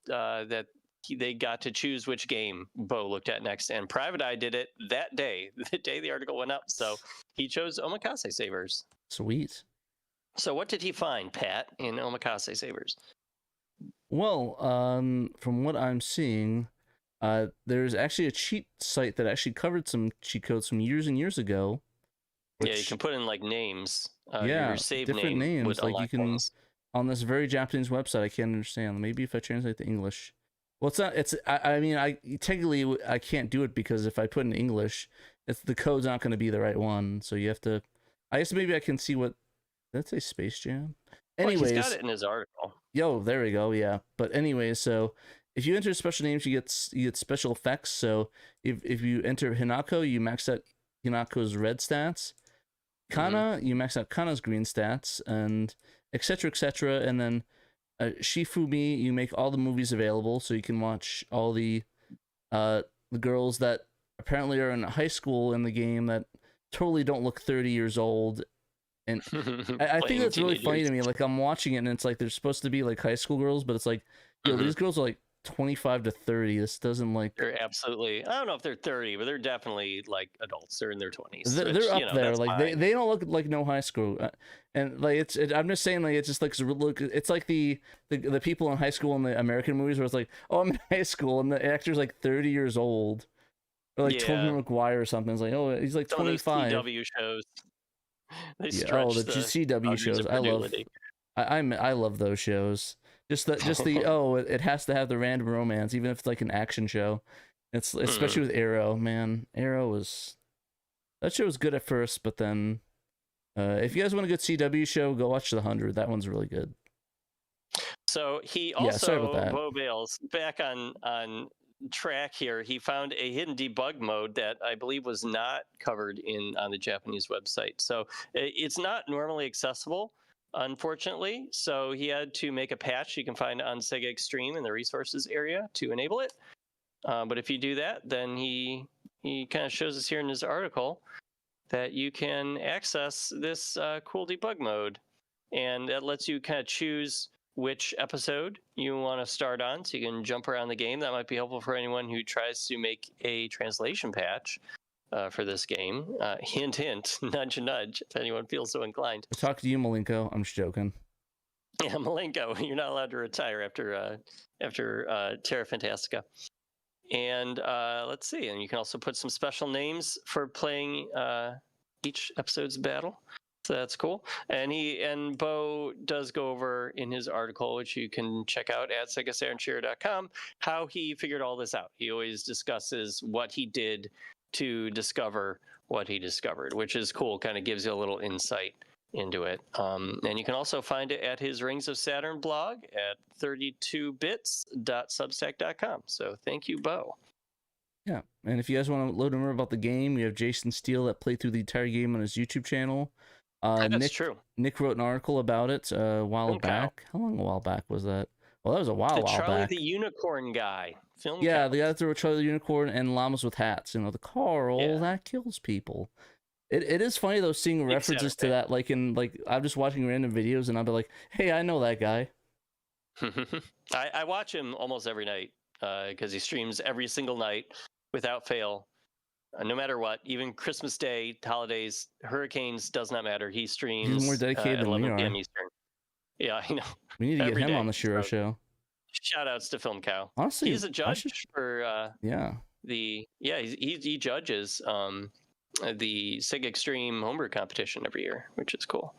they got to choose which game Bo looked at next, and Private Eye did it that day, the day the article went up. So he chose Omakase Savers. Sweet. So what did he find, Pat, in Omakase Savers? Well, from what I'm seeing, there's actually a cheat site that actually covered some cheat codes from years and years ago. Yeah, you can put in like names. Your save different names. Like you can on this very Japanese website. I can't understand. Maybe if I translate to English. Well, it's not. It's. I mean, technically I can't do it because if I put in English, the code's not going to be the right one. So you have to. I guess maybe I can see what. Did that say Space Jam? Anyways, he's got it in his article. Yo, there we go. Yeah, but anyways, so if you enter special names, you get special effects. So if you enter Hinako, you max out Hinako's red stats. Kana, you max out Kana's green stats, and etc. And then Shifumi, you make all the movies available, so you can watch all the girls that apparently are in high school in the game that totally don't look 30 years old. And I think that's really funny to me. Like, I'm watching it and it's like they're supposed to be like high school girls, but it's like, yo, these girls are like 25 to 30. This doesn't like. They're absolutely. I don't know if they're 30, but they're definitely like adults. They're in their 20s. They're up there. Like fine. they don't look like no high school. And like I'm just saying, like it's just like look. It's like the people in high school in the American movies where it's like, oh, I'm in high school, and the actor's like 30 years old, or like Tobey Maguire or something. It's like, oh, he's like 25. Some of those CW shows. They the CW shows. I love those shows. Just the it has to have the random romance, even if it's like an action show. It's especially with Arrow, man. That show was good at first, but then if you guys want a good CW show, go watch The 100. That one's really good. So he also, Bo Bales, back on track here, he found a hidden debug mode that I believe was not covered on the Japanese website. So it's not normally accessible, unfortunately. So he had to make a patch you can find on Sega Extreme in the resources area to enable it. But if you do that, then he kind of shows us here in his article that you can access this cool debug mode. And that lets you kind of choose which episode you want to start on, so you can jump around the game. That might be helpful for anyone who tries to make a translation patch for this game. Hint, hint, nudge, nudge, if anyone feels so inclined. Talk to you, Malenko. I'm just joking. Yeah, Malenko, you're not allowed to retire after Terra Fantastica. And let's see, and you can also put some special names for playing each episode's battle. So that's cool. And Bo does go over in his article, which you can check out at SegaSaturnShiro.com, how he figured all this out. He always discusses what he did to discover what he discovered, which is cool. Kind of gives you a little insight into it. And you can also find it at his Rings of Saturn blog at 32bits.substack.com. So thank you, Bo. Yeah, and if you guys want to learn more about the game, we have Jason Steele that played through the entire game on his YouTube channel. That's true. Nick wrote an article about it a while back. How long a while back was that? Well, that was a while back. Charlie the Unicorn guy. The guy that threw Charlie the Unicorn and llamas with hats. The Carl that kills people. It is funny though, seeing references to that. I'm just watching random videos and I'll be like, hey, I know that guy. I watch him almost every night because he streams every single night without fail. No matter what, even Christmas Day, holidays, hurricanes, does not matter. He streams. He's more dedicated than we are. Eastern. Yeah, I know. We need to get him on the SHIRO show. Shout outs to Film Cow. Honestly, he's a judge for he judges the Sega Extreme homebrew competition every year, which is cool.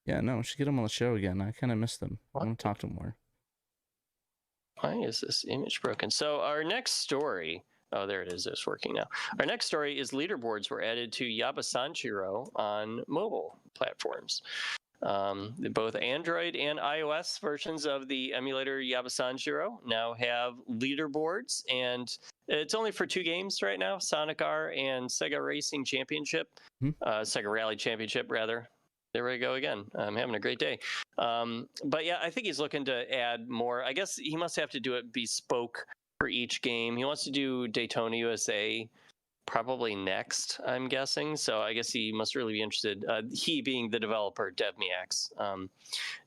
Yeah, no, we should get him on the show again. I kind of missed him. I want to talk to him more. Why is this image broken? So our next story. Oh, there it is. It's working now. Our next story is leaderboards were added to Yabasan SHIRO on mobile platforms. Both Android and iOS versions of the emulator Yabasan SHIRO now have leaderboards, and it's only for 2 games right now, Sonic R and Sega Racing Championship, Sega Rally Championship, rather. There we go again. I'm having a great day. But yeah, I think he's looking to add more. I guess he must have to do it bespoke for each game. He wants to do Daytona USA probably next, I'm guessing. So I guess he must really be interested. He being the developer, DevMeX.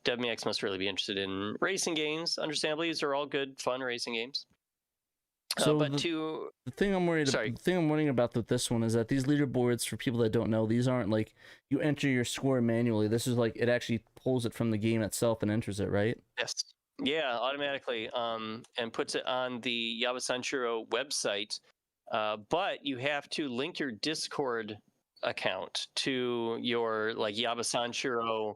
DevMeX must really be interested in racing games. Understandably, these are all good, fun racing games. So the thing I'm worrying about with this one is that these leaderboards, for people that don't know, these aren't like you enter your score manually. This is like it actually pulls it from the game itself and enters it, right? Yes. Yeah, automatically, and puts it on the Yabasan SHIRO website. But you have to link your Discord account to your Yabasan SHIRO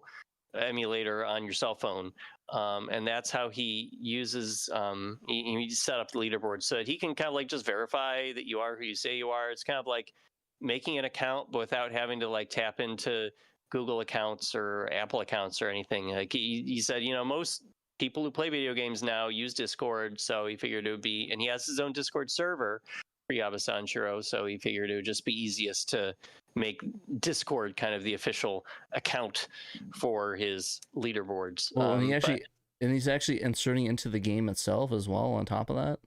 emulator on your cell phone. And that's how he uses, he set up the leaderboard so that he can kind of just verify that you are who you say you are. It's kind of like making an account but without having to tap into Google accounts or Apple accounts or anything. He said, most people who play video games now use Discord, so he figured it would be, and he has his own Discord server for Yabasan SHIRO, so he figured it would just be easiest to make Discord kind of the official account for his leaderboards. Well, and he's actually inserting into the game itself as well on top of that?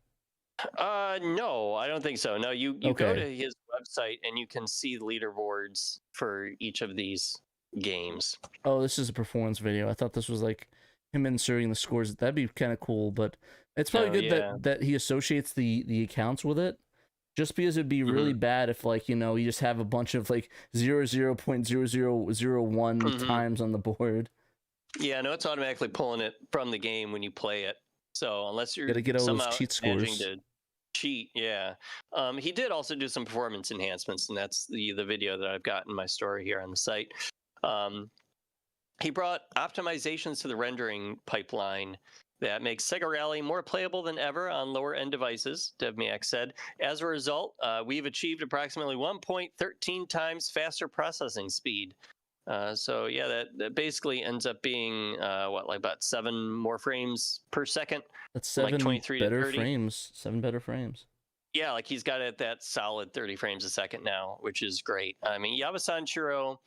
No, I don't think so. No, you go to his website and you can see the leaderboards for each of these games. Oh, this is a performance video. I thought this was him inserting the scores. That'd be kind of cool, but it's probably good that he associates the accounts with it. Just because it'd be really bad if, like, you know, you just have a bunch of like 0.0001 times on the board. Yeah, no, it's automatically pulling it from the game when you play it. So unless you're gotta get all somehow those cheat scores. to cheat, yeah. He did also do some performance enhancements, and that's the video that I've got in my story here on the site. He brought optimizations to the rendering pipeline that makes Sega Rally more playable than ever on lower-end devices, Devmiak said. As a result, we've achieved approximately 1.13 times faster processing speed. So yeah, that basically ends up being like about 7 more frames per second. That's 7 like 23 better to 30. frames. 7 better frames. Yeah, like he's got it that solid 30 frames a second now, which is great. I mean, Yabasan SHIRO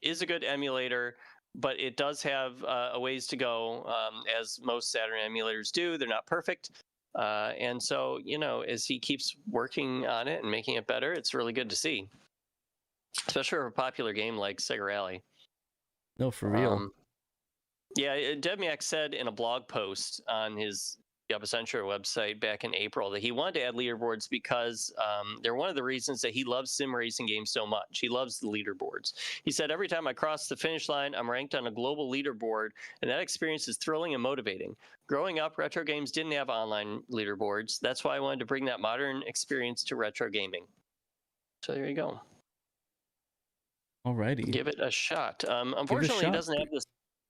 is a good emulator, but it does have a ways to go, as most Saturn emulators do. They're not perfect. And so, you know, as he keeps working on it and making it better, it's really good to see. Especially for a popular game like Sega Rally. No, for real. Yeah, Devmiak said in a blog post on his Yabasan SHIRO website back in April that he wanted to add leaderboards because they're one of the reasons that he loves sim racing games so much. He loves the leaderboards. He said, every time I cross the finish line, I'm ranked on a global leaderboard, and that experience is thrilling and motivating. Growing up, retro games didn't have online leaderboards. That's why I wanted to bring that modern experience to retro gaming. So there you go. Alrighty. Give it a shot. Unfortunately, he doesn't have this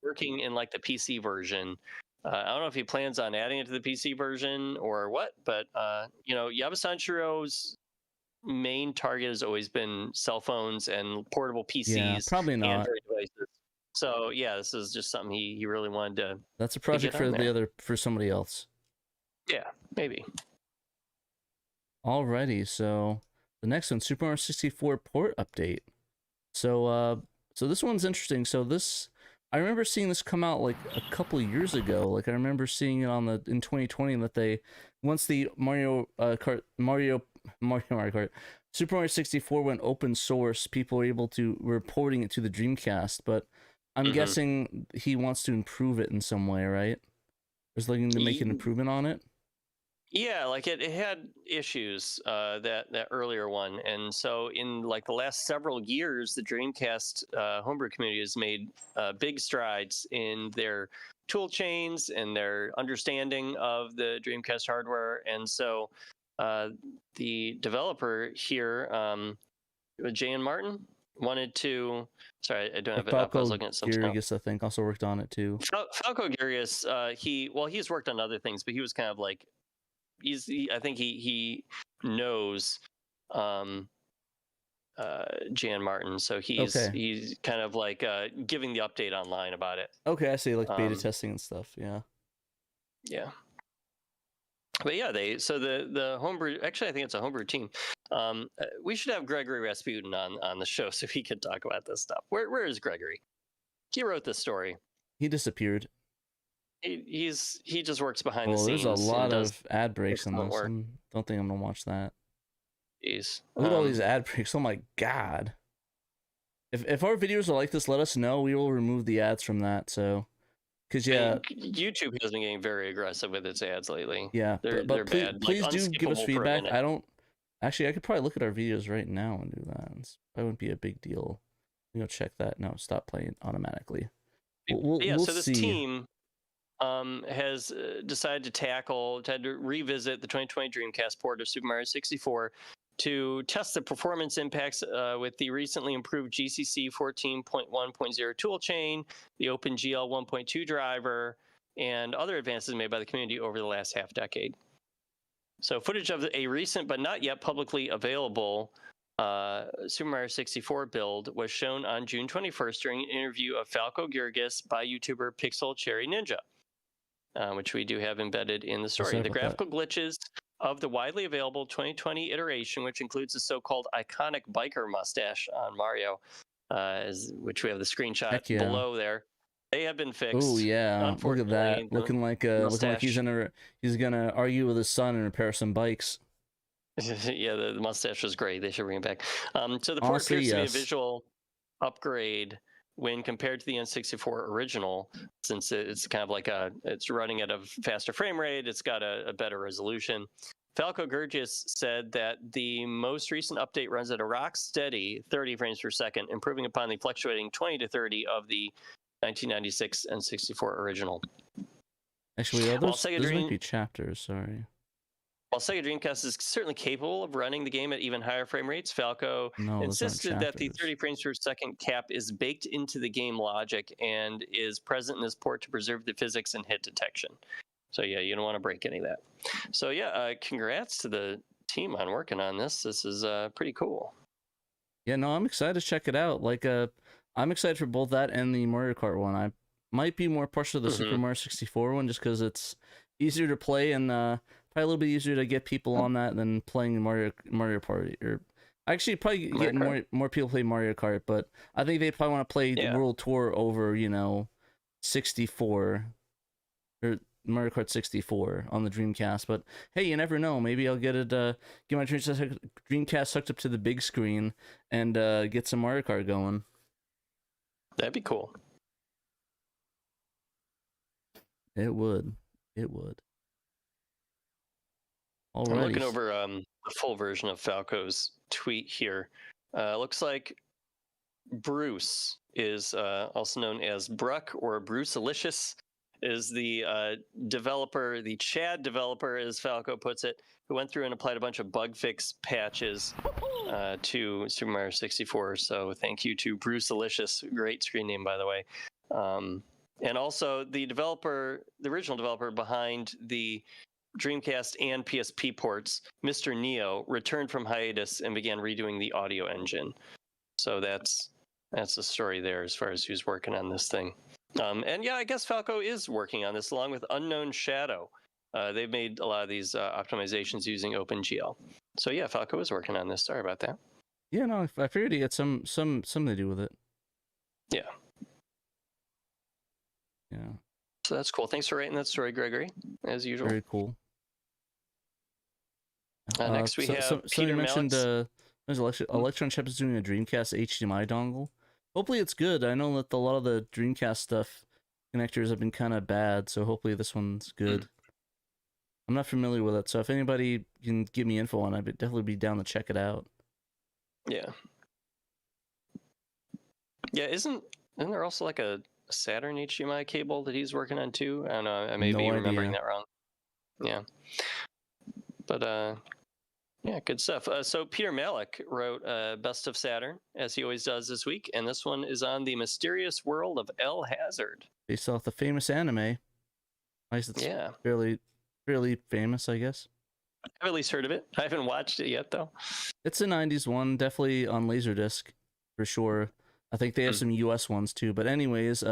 working in like the PC version. I don't know if he plans on adding it to the PC version or what, but you know, Yabasan SHIRO's main target has always been cell phones and portable PCs. Yeah, probably not. Android devices. So yeah, this is just something he really wanted to. That's a project for somebody else. Yeah, maybe. Alrighty, so the next one, Super Mario 64 port update. So this one's interesting. So this, I remember seeing this come out like a couple of years ago. Like I remember seeing it in 2020 that they, once the Mario Kart Super Mario 64 went open source, people were porting it to the Dreamcast. But I'm guessing he wants to improve it in some way, right? He's looking to make an improvement on it. Yeah, like it had issues, that earlier one, and so in like the last several years, the Dreamcast homebrew community has made big strides in their tool chains and their understanding of the Dreamcast hardware, and so the developer here, Jan Martin, wanted to. Sorry, I don't have it up. I was looking at some stuff. I think also worked on it too. Falco Girius, he's worked on other things, but he was kind of like. I think he knows Jan Martin, so he's kind of like giving the update online about it. Okay, I see, like beta testing and stuff. Yeah. Yeah. But yeah, the homebrew. Actually, I think it's a homebrew team. We should have Gregory Rasputin on the show so he could talk about this stuff. Where is Gregory? He wrote this story. He disappeared. He just works behind the scenes. There's a lot of ad breaks on this. I don't think I'm gonna watch that. Jeez. Look at all these ad breaks. Oh my god. If our videos are like this, let us know. We will remove the ads from that. So, because YouTube has been getting very aggressive with its ads lately. Yeah, they're please, bad. Please do give us feedback. I could probably look at our videos right now and do that. That wouldn't be a big deal. Check that. No, stop playing automatically. We'll so this team has decided to revisit the 2020 Dreamcast port of Super Mario 64 to test the performance impacts with the recently improved GCC 14.1.0 toolchain, the OpenGL 1.2 driver, and other advances made by the community over the last half decade. So footage of a recent but not yet publicly available Super Mario 64 build was shown on June 21st during an interview of Falco Girius by YouTuber Pixel Cherry Ninja, which we do have embedded in the story. The graphical glitches of the widely available 2020 iteration, which includes the so-called iconic biker mustache on Mario, which we have the screenshot below there, they have been fixed. Oh yeah, look at that, looking like he's gonna argue with his son and repair some bikes. Yeah, the mustache was great. They should bring it back. So the port appears to be a visual upgrade when compared to the N64 original, since it's kind of like it's running at a faster frame rate, it's got a better resolution. Falco Gurgis said that the most recent update runs at a rock steady 30 frames per second, improving upon the fluctuating 20 to 30 of the 1996 N64 original. Actually, those might be chapters, sorry. While Sega Dreamcast is certainly capable of running the game at even higher frame rates, Falco insisted that the 30 frames per second cap is baked into the game logic and is present in this port to preserve the physics and hit detection. So yeah, you don't want to break any of that. So yeah, congrats to the team on working on this. This is pretty cool. Yeah, no, I'm excited to check it out. Like, I'm excited for both that and the Mario Kart one. I might be more partial to the Super Mario 64 one just because it's easier to play and probably a little bit easier to get people on that than playing Mario Party. Or actually, probably get more people play Mario Kart, but I think they probably want to play the World Tour over, 64 or Mario Kart 64 on the Dreamcast. But hey, you never know. Maybe I'll get it. Get my Dreamcast hooked up to the big screen and get some Mario Kart going. That'd be cool. It would. Alrighty. I'm looking over the full version of Falco's tweet here. Looks like Bruce is also known as Bruck or Brucealicious, is the developer, the Chad developer, as Falco puts it, who went through and applied a bunch of bug fix patches to Super Mario 64. So thank you to Brucealicious. Great screen name, by the way. And also the original developer behind the Dreamcast and PSP ports, Mr. Neo, returned from hiatus and began redoing the audio engine. So that's the story there as far as who's working on this thing. And yeah, I guess Falco is working on this along with Unknown Shadow. They've made a lot of these optimizations using OpenGL. So yeah, Falco is working on this. Sorry about that. Yeah, no, I figured he had something to do with it. Yeah. Yeah. So that's cool. Thanks for writing that story, Gregory, as usual. Very cool. Next we have Peter mentioned Electron Chip is doing a Dreamcast HDMI dongle. Hopefully it's good. I know that a lot of the Dreamcast stuff connectors have been kind of bad, so hopefully this one's good. I'm not familiar with it, so if anybody can give me info on it, I'd definitely be down to check it out. Yeah. Yeah, isn't there also like a Saturn HDMI cable that he's working on too? I don't know, I may be remembering that wrong. Yeah. But yeah, good stuff. So Peter Malik wrote Best of Saturn, as he always does this week, and this one is on the mysterious world of El Hazard. Based off the famous anime. It's fairly famous, I guess. I've at least heard of it. I haven't watched it yet, though. It's a 90s one, definitely on Laserdisc, for sure. I think they have some US ones, too. But anyways,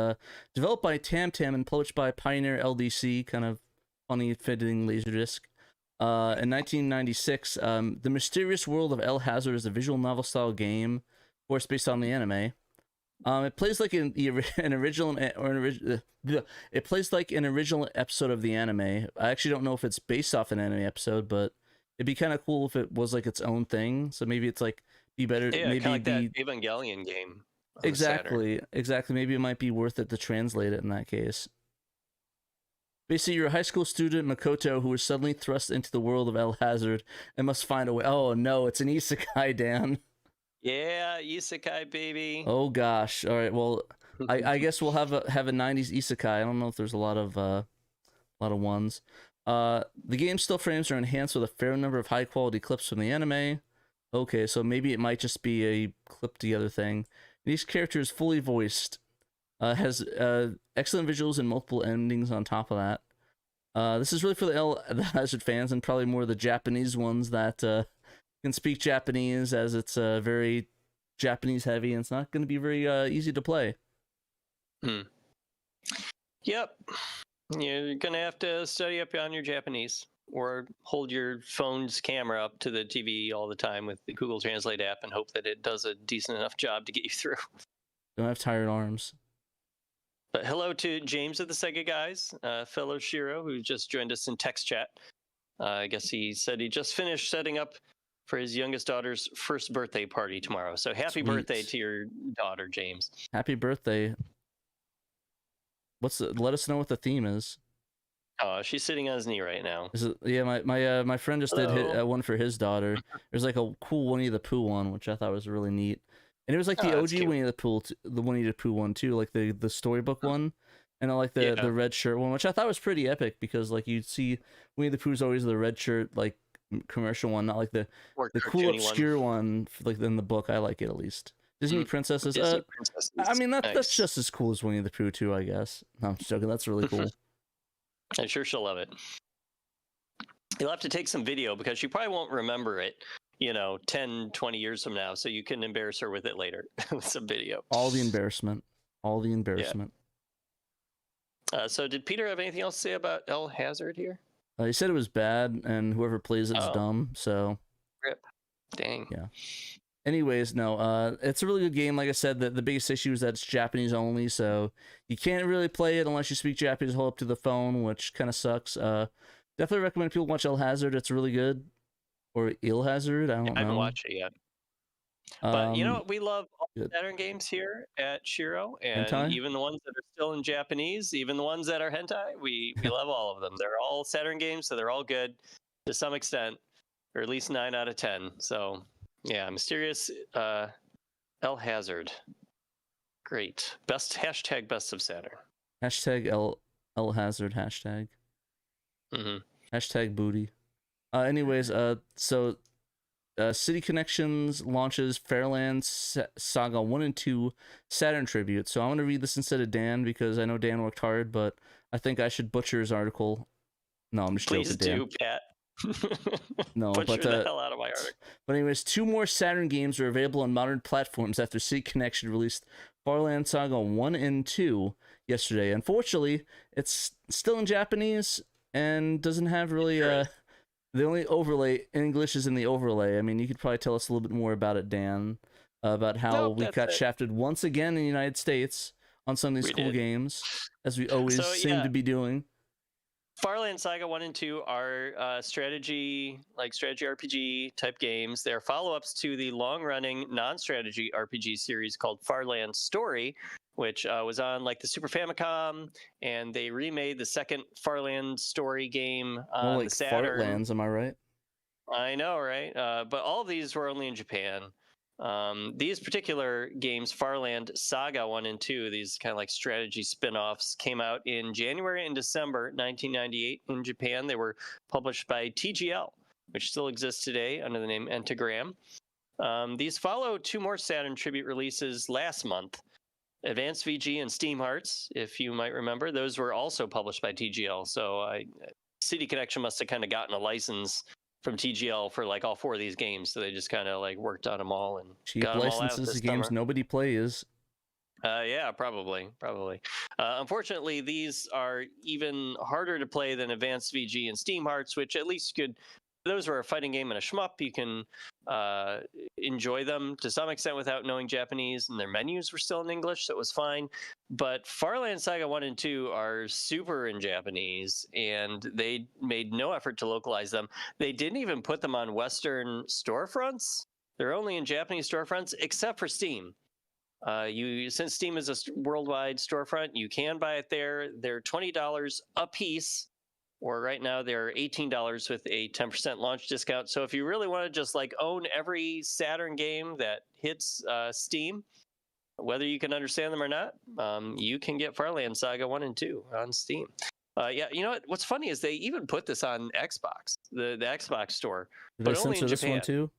developed by Tam Tam and published by Pioneer LDC, kind of funny, fitting Laserdisc. In 1996, The Mysterious World of El Hazard is a visual novel-style game, of course, based on the anime. It plays like an original episode of the anime. I actually don't know if it's based off an anime episode, but it'd be kind of cool if it was like its own thing. So maybe it's like be better. Yeah, maybe kind of like that Evangelion game. Exactly. Maybe it might be worth it to translate it in that case. Basically, you're a high school student, Makoto, who is suddenly thrust into the world of El Hazard and must find a way. Oh no, it's an isekai, Dan. Yeah, isekai, baby. Oh gosh. All right. Well, I guess we'll have a 90s isekai. I don't know if there's a lot of ones. The game's still frames are enhanced with a fair number of high quality clips from the anime. Okay, so maybe it might just be a clipped together thing. Each character is fully voiced. Has excellent visuals and multiple endings on top of that. This is really for the Hazard fans and probably more the Japanese ones that can speak Japanese, as it's very Japanese heavy and it's not going to be very easy to play. Yep. You're going to have to study up on your Japanese or hold your phone's camera up to the TV all the time with the Google Translate app and hope that it does a decent enough job to get you through. Don't have tired arms. But hello to James of the Sega Guys, fellow Shiro, who just joined us in text chat. I guess he said he just finished setting up for his youngest daughter's first birthday party tomorrow. So happy birthday to your daughter, James. Happy birthday. Let us know what the theme is. Oh, she's sitting on his knee right now. Is it, yeah, my friend just did one for his daughter. There's like a cool Winnie the Pooh one, which I thought was really neat. And it was like the OG Winnie the Pooh one too, like the storybook one. And I like the red shirt one, which I thought was pretty epic because like you'd see Winnie the Pooh's always the red shirt like commercial one, not like the cool obscure one like in the book. I like it at least. Disney princesses. Princesses. I mean that's just as cool as Winnie the Pooh too, I guess. No, I'm just joking. That's really cool. I'm sure she'll love it. You'll have to take some video because she probably won't remember it, 10, 20 years from now. So you can embarrass her with it later. Some video. All the embarrassment. Yeah. So did Peter have anything else to say about El Hazard here? He said it was bad, and whoever plays it's dumb. So. Rip. Dang. Yeah. Anyways, no, it's a really good game. Like I said, the biggest issue is that it's Japanese only, so you can't really play it unless you speak Japanese. Hold up to the phone, which kind of sucks. Definitely recommend people watch El Hazard. It's really good. Or Il Hazard, I don't know. I haven't watched it yet. But we love all the Saturn games here at Shiro, and hentai? Even the ones that are still in Japanese, even the ones that are hentai, we love all of them. They're all Saturn games, so they're all good to some extent, or at least 9 out of 10. So. Yeah, Mysterious El Hazard. Great. Hashtag best of Saturn. Hashtag El Hazard hashtag. Mm-hmm. Hashtag booty. Anyways, so City Connections launches Fairlands Saga 1 and 2 Saturn Tribute. So I'm going to read this instead of Dan because I know Dan worked hard, but I think I should butcher his article. No, I'm just joking, Dan. Please do, Pat. No, but the hell out of my article. But anyways, 2 more Saturn games are available on modern platforms after City Connection released Farland Saga 1 and 2 yesterday. Unfortunately, it's still in Japanese and doesn't have really the only overlay in English is in the overlay. I mean, you could probably tell us a little bit more about it, Dan, about how we got shafted once again in the United States on some of these cool games, as we always seem to be doing. Farland Saga 1 and 2 are strategy RPG type games. They're follow-ups to the long-running non-strategy RPG series called Farland Story, which was on like the Super Famicom, and they remade the second Farland Story game on the Saturn. Fartlands, am I right? I know, right? But all of these were only in Japan. These particular games, Farland Saga 1 and 2, these kind of like strategy spin-offs, came out in January and December 1998 in Japan. They were published by TGL, which still exists today under the name Entagram. These follow 2 more Saturn Tribute releases last month. Advanced VG and Steam Hearts, if you might remember, those were also published by TGL. So City Connection must have kind of gotten a license from TGL for like all 4 of these games, so they just kind of like worked on them all and cheap got them licenses all out this games summer. Nobody plays. Yeah, probably. Unfortunately, these are even harder to play than Advanced VG and Steam Hearts, which at least those were a fighting game and a shmup. You can enjoy them to some extent without knowing Japanese, and their menus were still in English, so it was fine. But Farland Saga 1 and 2 are super in Japanese, and they made no effort to localize them. They didn't even put them on Western storefronts. They're only in Japanese storefronts, except for Steam. Since Steam is a worldwide storefront, you can buy it there. They're $20 a piece. Or right now they're $18 with a 10% launch discount. So if you really want to just like own every Saturn game that hits Steam, whether you can understand them or not, you can get Farland Saga 1 and 2 on Steam. Yeah, you know what? What's funny is they even put this on Xbox, the Xbox store, but only in Japan. Did they censor this one too?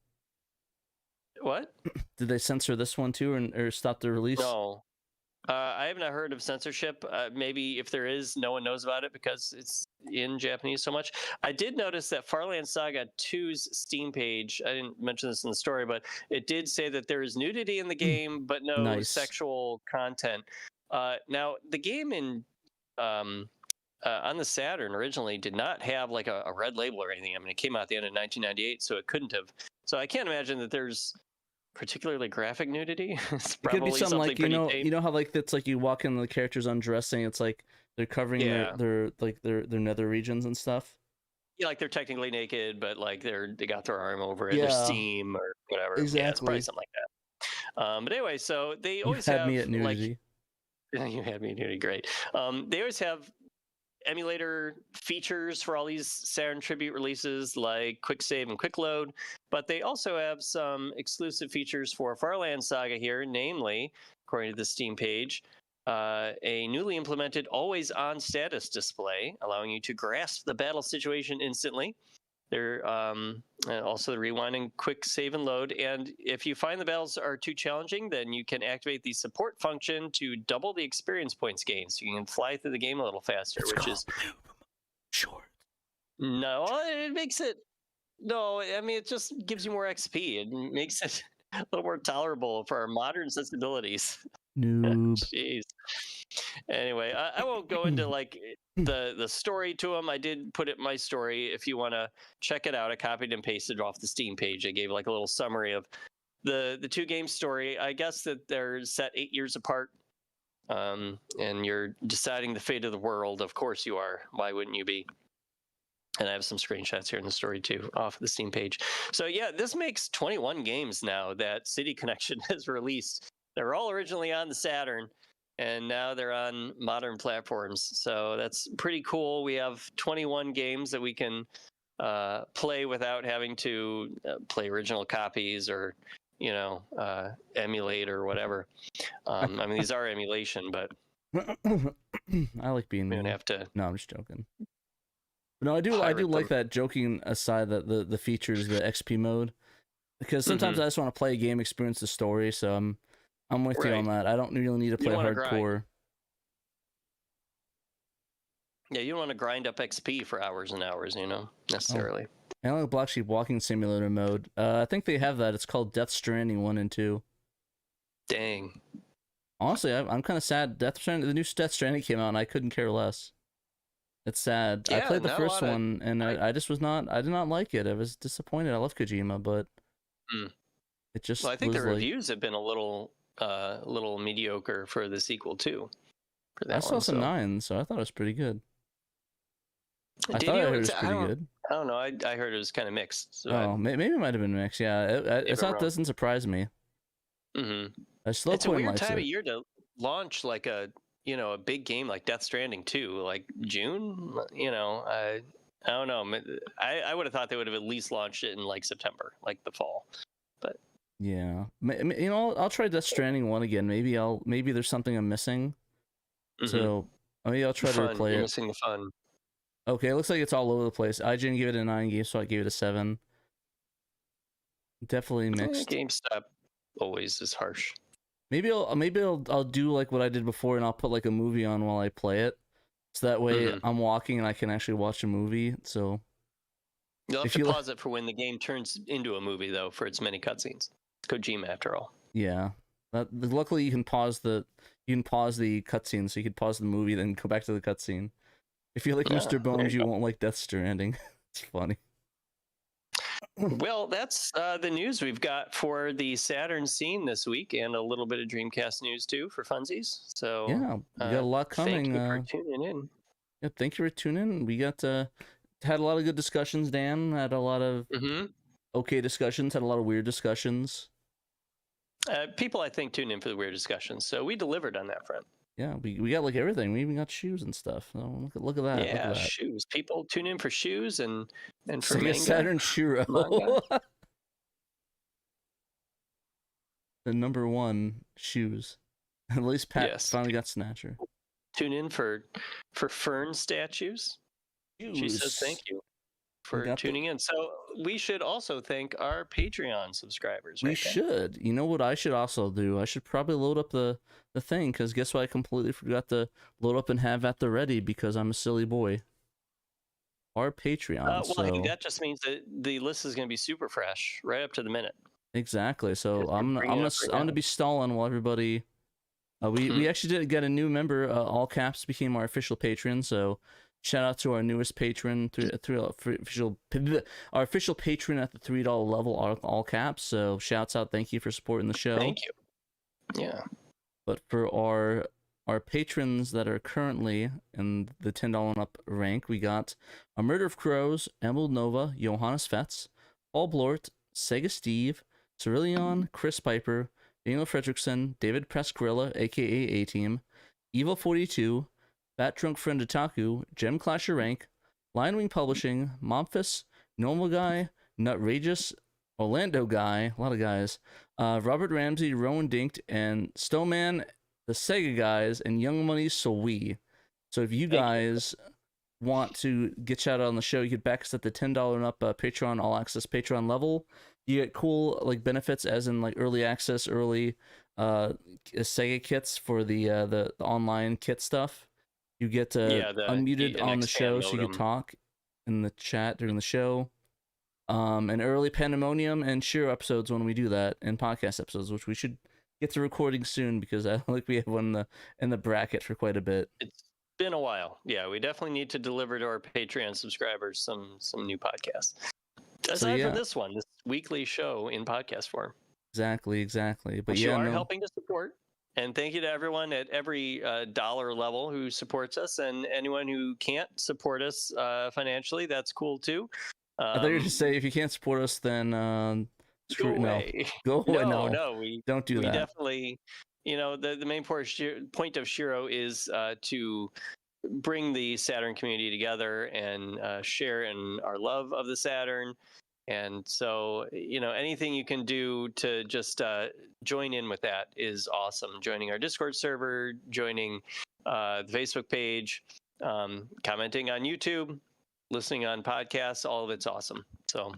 What? Did they censor this one too, or stop the release? No. I have not heard of censorship. Maybe if there is, no one knows about it because it's in Japanese so much. I did notice that Farland Saga 2's Steam page, I didn't mention this in the story, but it did say that there is nudity in the game, but no sexual content. Now, the game on the Saturn originally did not have like a red label or anything. I mean, it came out at the end of 1998, so it couldn't have. So I can't imagine that there's particularly graphic nudity. It's probably it could be something like you know how like it's like you walk in, the characters undressing, it's like they're covering their nether regions and stuff. Yeah, like they're technically naked, but like they got their arm over it. Yeah. Their steam or whatever. Exactly. Yeah, it's probably something like that. But anyway, so they always had have me at nudity. Like, you had me at nudity. Great. They always have emulator features for all these Saturn tribute releases, like quick save and quick load. But they also have some exclusive features for Farland Saga here, namely, according to the Steam page, a newly implemented always-on status display, allowing you to grasp the battle situation instantly. There also the rewind and quick save and load. And if you find the battles are too challenging, then you can activate the support function to double the experience points gained, so you can fly through the game a little faster. Which is short. No, it makes it. No, I mean it just gives you more XP. It makes it a little more tolerable for our modern sensibilities. Noob. Jeez. Anyway, I won't go into like the story to them. I did put it in my story. If you want to check it out, I copied and pasted it off the Steam page. I gave like a little summary of the two game story. I guess that they're set 8 years apart, and you're deciding the fate of the world. Of course you are. Why wouldn't you be? And I have some screenshots here in the story too, off the Steam page. So yeah, this makes 21 games now that City Connection has released. They're all originally on the Saturn, and now they're on modern platforms. So that's pretty cool. We have 21 games that we can play without having to play original copies or, emulate or whatever. I mean, these are emulation, but I like being. We don't have to. No, I'm just joking. No, I do like that. Joking aside, that the features, the XP mode, because sometimes I just want to play a game, experience the story. So I'm with you on that. I don't really need to play hardcore. Yeah, you don't want to grind up XP for hours and hours, necessarily. I like Black Sheep Walking Simulator mode. I think they have that. It's called Death Stranding 1 and 2. Dang. Honestly, I'm kind of sad. The new Death Stranding came out, and I couldn't care less. It's sad. Yeah, I played the first one, and I just was not. I did not like it. I was disappointed. I love Kojima, but it just. Well, I think the reviews have been a little mediocre for the sequel too. I saw some 9s, so I thought it was pretty good. I thought it was pretty good. I don't know. I heard it was kind of mixed. So oh, maybe it might have been mixed. Yeah, it doesn't surprise me. Mm-hmm. It's a weird time of year to launch like a big game like Death Stranding 2, like June. I don't know. I would have thought they would have at least launched it in like September, like the fall. But yeah, I'll try Death Stranding 1 again. Maybe there's something I'm missing. So maybe I'll try to replay it. Missing the fun. Okay, it looks like it's all over the place. IGN gave it a 9 game, so I gave it a 7. Definitely mixed. GameStop always is harsh. Maybe I'll do like what I did before, and I'll put like a movie on while I play it, so that way I'm walking and I can actually watch a movie. So you'll have to pause it for when the game turns into a movie, though, for its many cutscenes. It's Kojima, after all. Yeah, luckily you can pause the cutscene, so you could pause the movie, then go back to the cutscene. If you like Mr. Bones, you won't like Death Stranding. It's funny. Well, that's the news we've got for the Saturn scene this week, and a little bit of Dreamcast news too for funsies. So yeah, we got a lot coming. Thank you for tuning in. Yeah, thank you for tuning in. We got had a lot of good discussions. Dan had a lot of okay discussions. Had a lot of weird discussions. People, I think, tune in for the weird discussions, so we delivered on that front. Yeah, we got like everything. We even got shoes and stuff. So look at that. Yeah, look at that. Shoes. People tune in for shoes and for Sega Saturn SHIRO. The #1 shoes. At least Pat finally got Snatcher. Tune in for Fern statues. She says thank you for tuning in. So we should also thank our Patreon subscribers. We should. You know what I should also do? I should probably load up the thing, because guess what? I completely forgot to load up and have at the ready because I'm a silly boy. Our Patreon. That just means that the list is going to be super fresh, right up to the minute. Exactly. So I'm gonna be stalling while everybody. We actually did get a new member. All Caps became our official patron. So shout out to our newest patron, our official patron at the $3 level, All Caps. So shouts out, thank you for supporting the show. Thank you. Yeah. But for our our patrons that are currently in the $10 and up rank. We got A Murder of Crows, Emil Nova, Johannes Fetz, Paul Blort, Sega Steve, Cerillion, Chris Piper, Daniel Fredrickson, David Pressgorilla, aka A-Team, Evil42, Fat Drunk Friend Otaku, Gem Clasher Rank, Lionwing Publishing, Momphis, Normal Guy, Nutrageous, Orlando Guy, a lot of guys, Robert Ramsey, Rowan Dinked, and Stoneman, the Sega guys, and Young Money Sowee. So if you guys want to get shouted out on the show, you could back us at the $10 and up Patreon All Access Patreon level. You get cool like benefits, as in like early access, early Sega kits for the online kit stuff. You get unmuted on the show, so you can talk in the chat during the show. And early Pandemonium and SHIRO episodes when we do that, and podcast episodes, which we should get to recording soon, because I think we have one in the bracket for quite a bit. It's been a while. Yeah, we definitely need to deliver to our Patreon subscribers some new podcasts. Aside from this one, this weekly show in podcast form. Exactly. But which you are helping to support. And thank you to everyone at every dollar level who supports us, and anyone who can't support us financially, that's cool too. I thought you were just say if you can't support us, then go away. Go away. No, don't do that. We definitely, the main point of SHIRO is to bring the Saturn community together and share in our love of the Saturn. And so, anything you can do to just join in with that is awesome. Joining our Discord server, joining the Facebook page, commenting on YouTube, listening on podcasts, all of it's awesome. So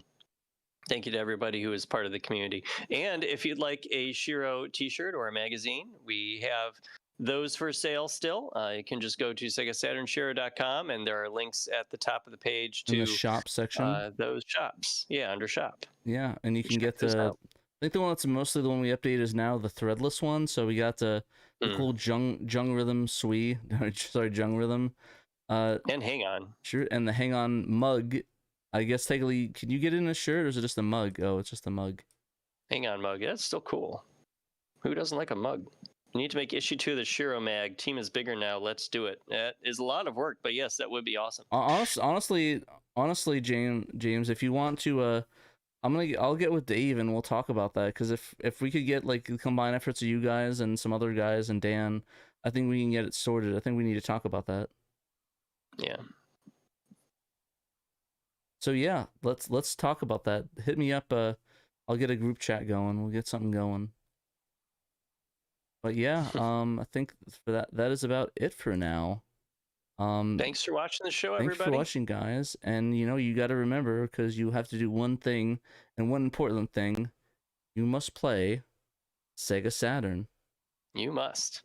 thank you to everybody who is part of the community. And if you'd like a SHIRO t-shirt or a magazine, we have those for sale still. You can just go to SegaSaturnShiro.com, and there are links at the top of the page to in the shop section. Those shops. Yeah, under shop. Yeah, and you can get the... I think the one that's mostly the one we update is now the threadless one. So we got the cool Jung Rhythm Sui. Sorry, Jung Rhythm. And Hang On. Sure, and the Hang On mug. I guess technically, can you get in a shirt, or is it just a mug? Oh, it's just a mug. Hang On mug. That's still cool. Who doesn't like a mug? We need to make issue 2 of the SHIRO mag. Team is bigger now. Let's do it. That is a lot of work, but yes, that would be awesome. Honestly, James, if you want to, I'll get with Dave and we'll talk about that. Because if we could get like the combined efforts of you guys and some other guys and Dan, I think we can get it sorted. I think we need to talk about that. Yeah. So yeah, let's talk about that. Hit me up. I'll get a group chat going. We'll get something going. But yeah, I think for that is about it for now. Thanks for watching the show, everybody. Thanks for watching, guys. And you got to remember, because you have to do one thing, and one important thing: you must play Sega Saturn. You must.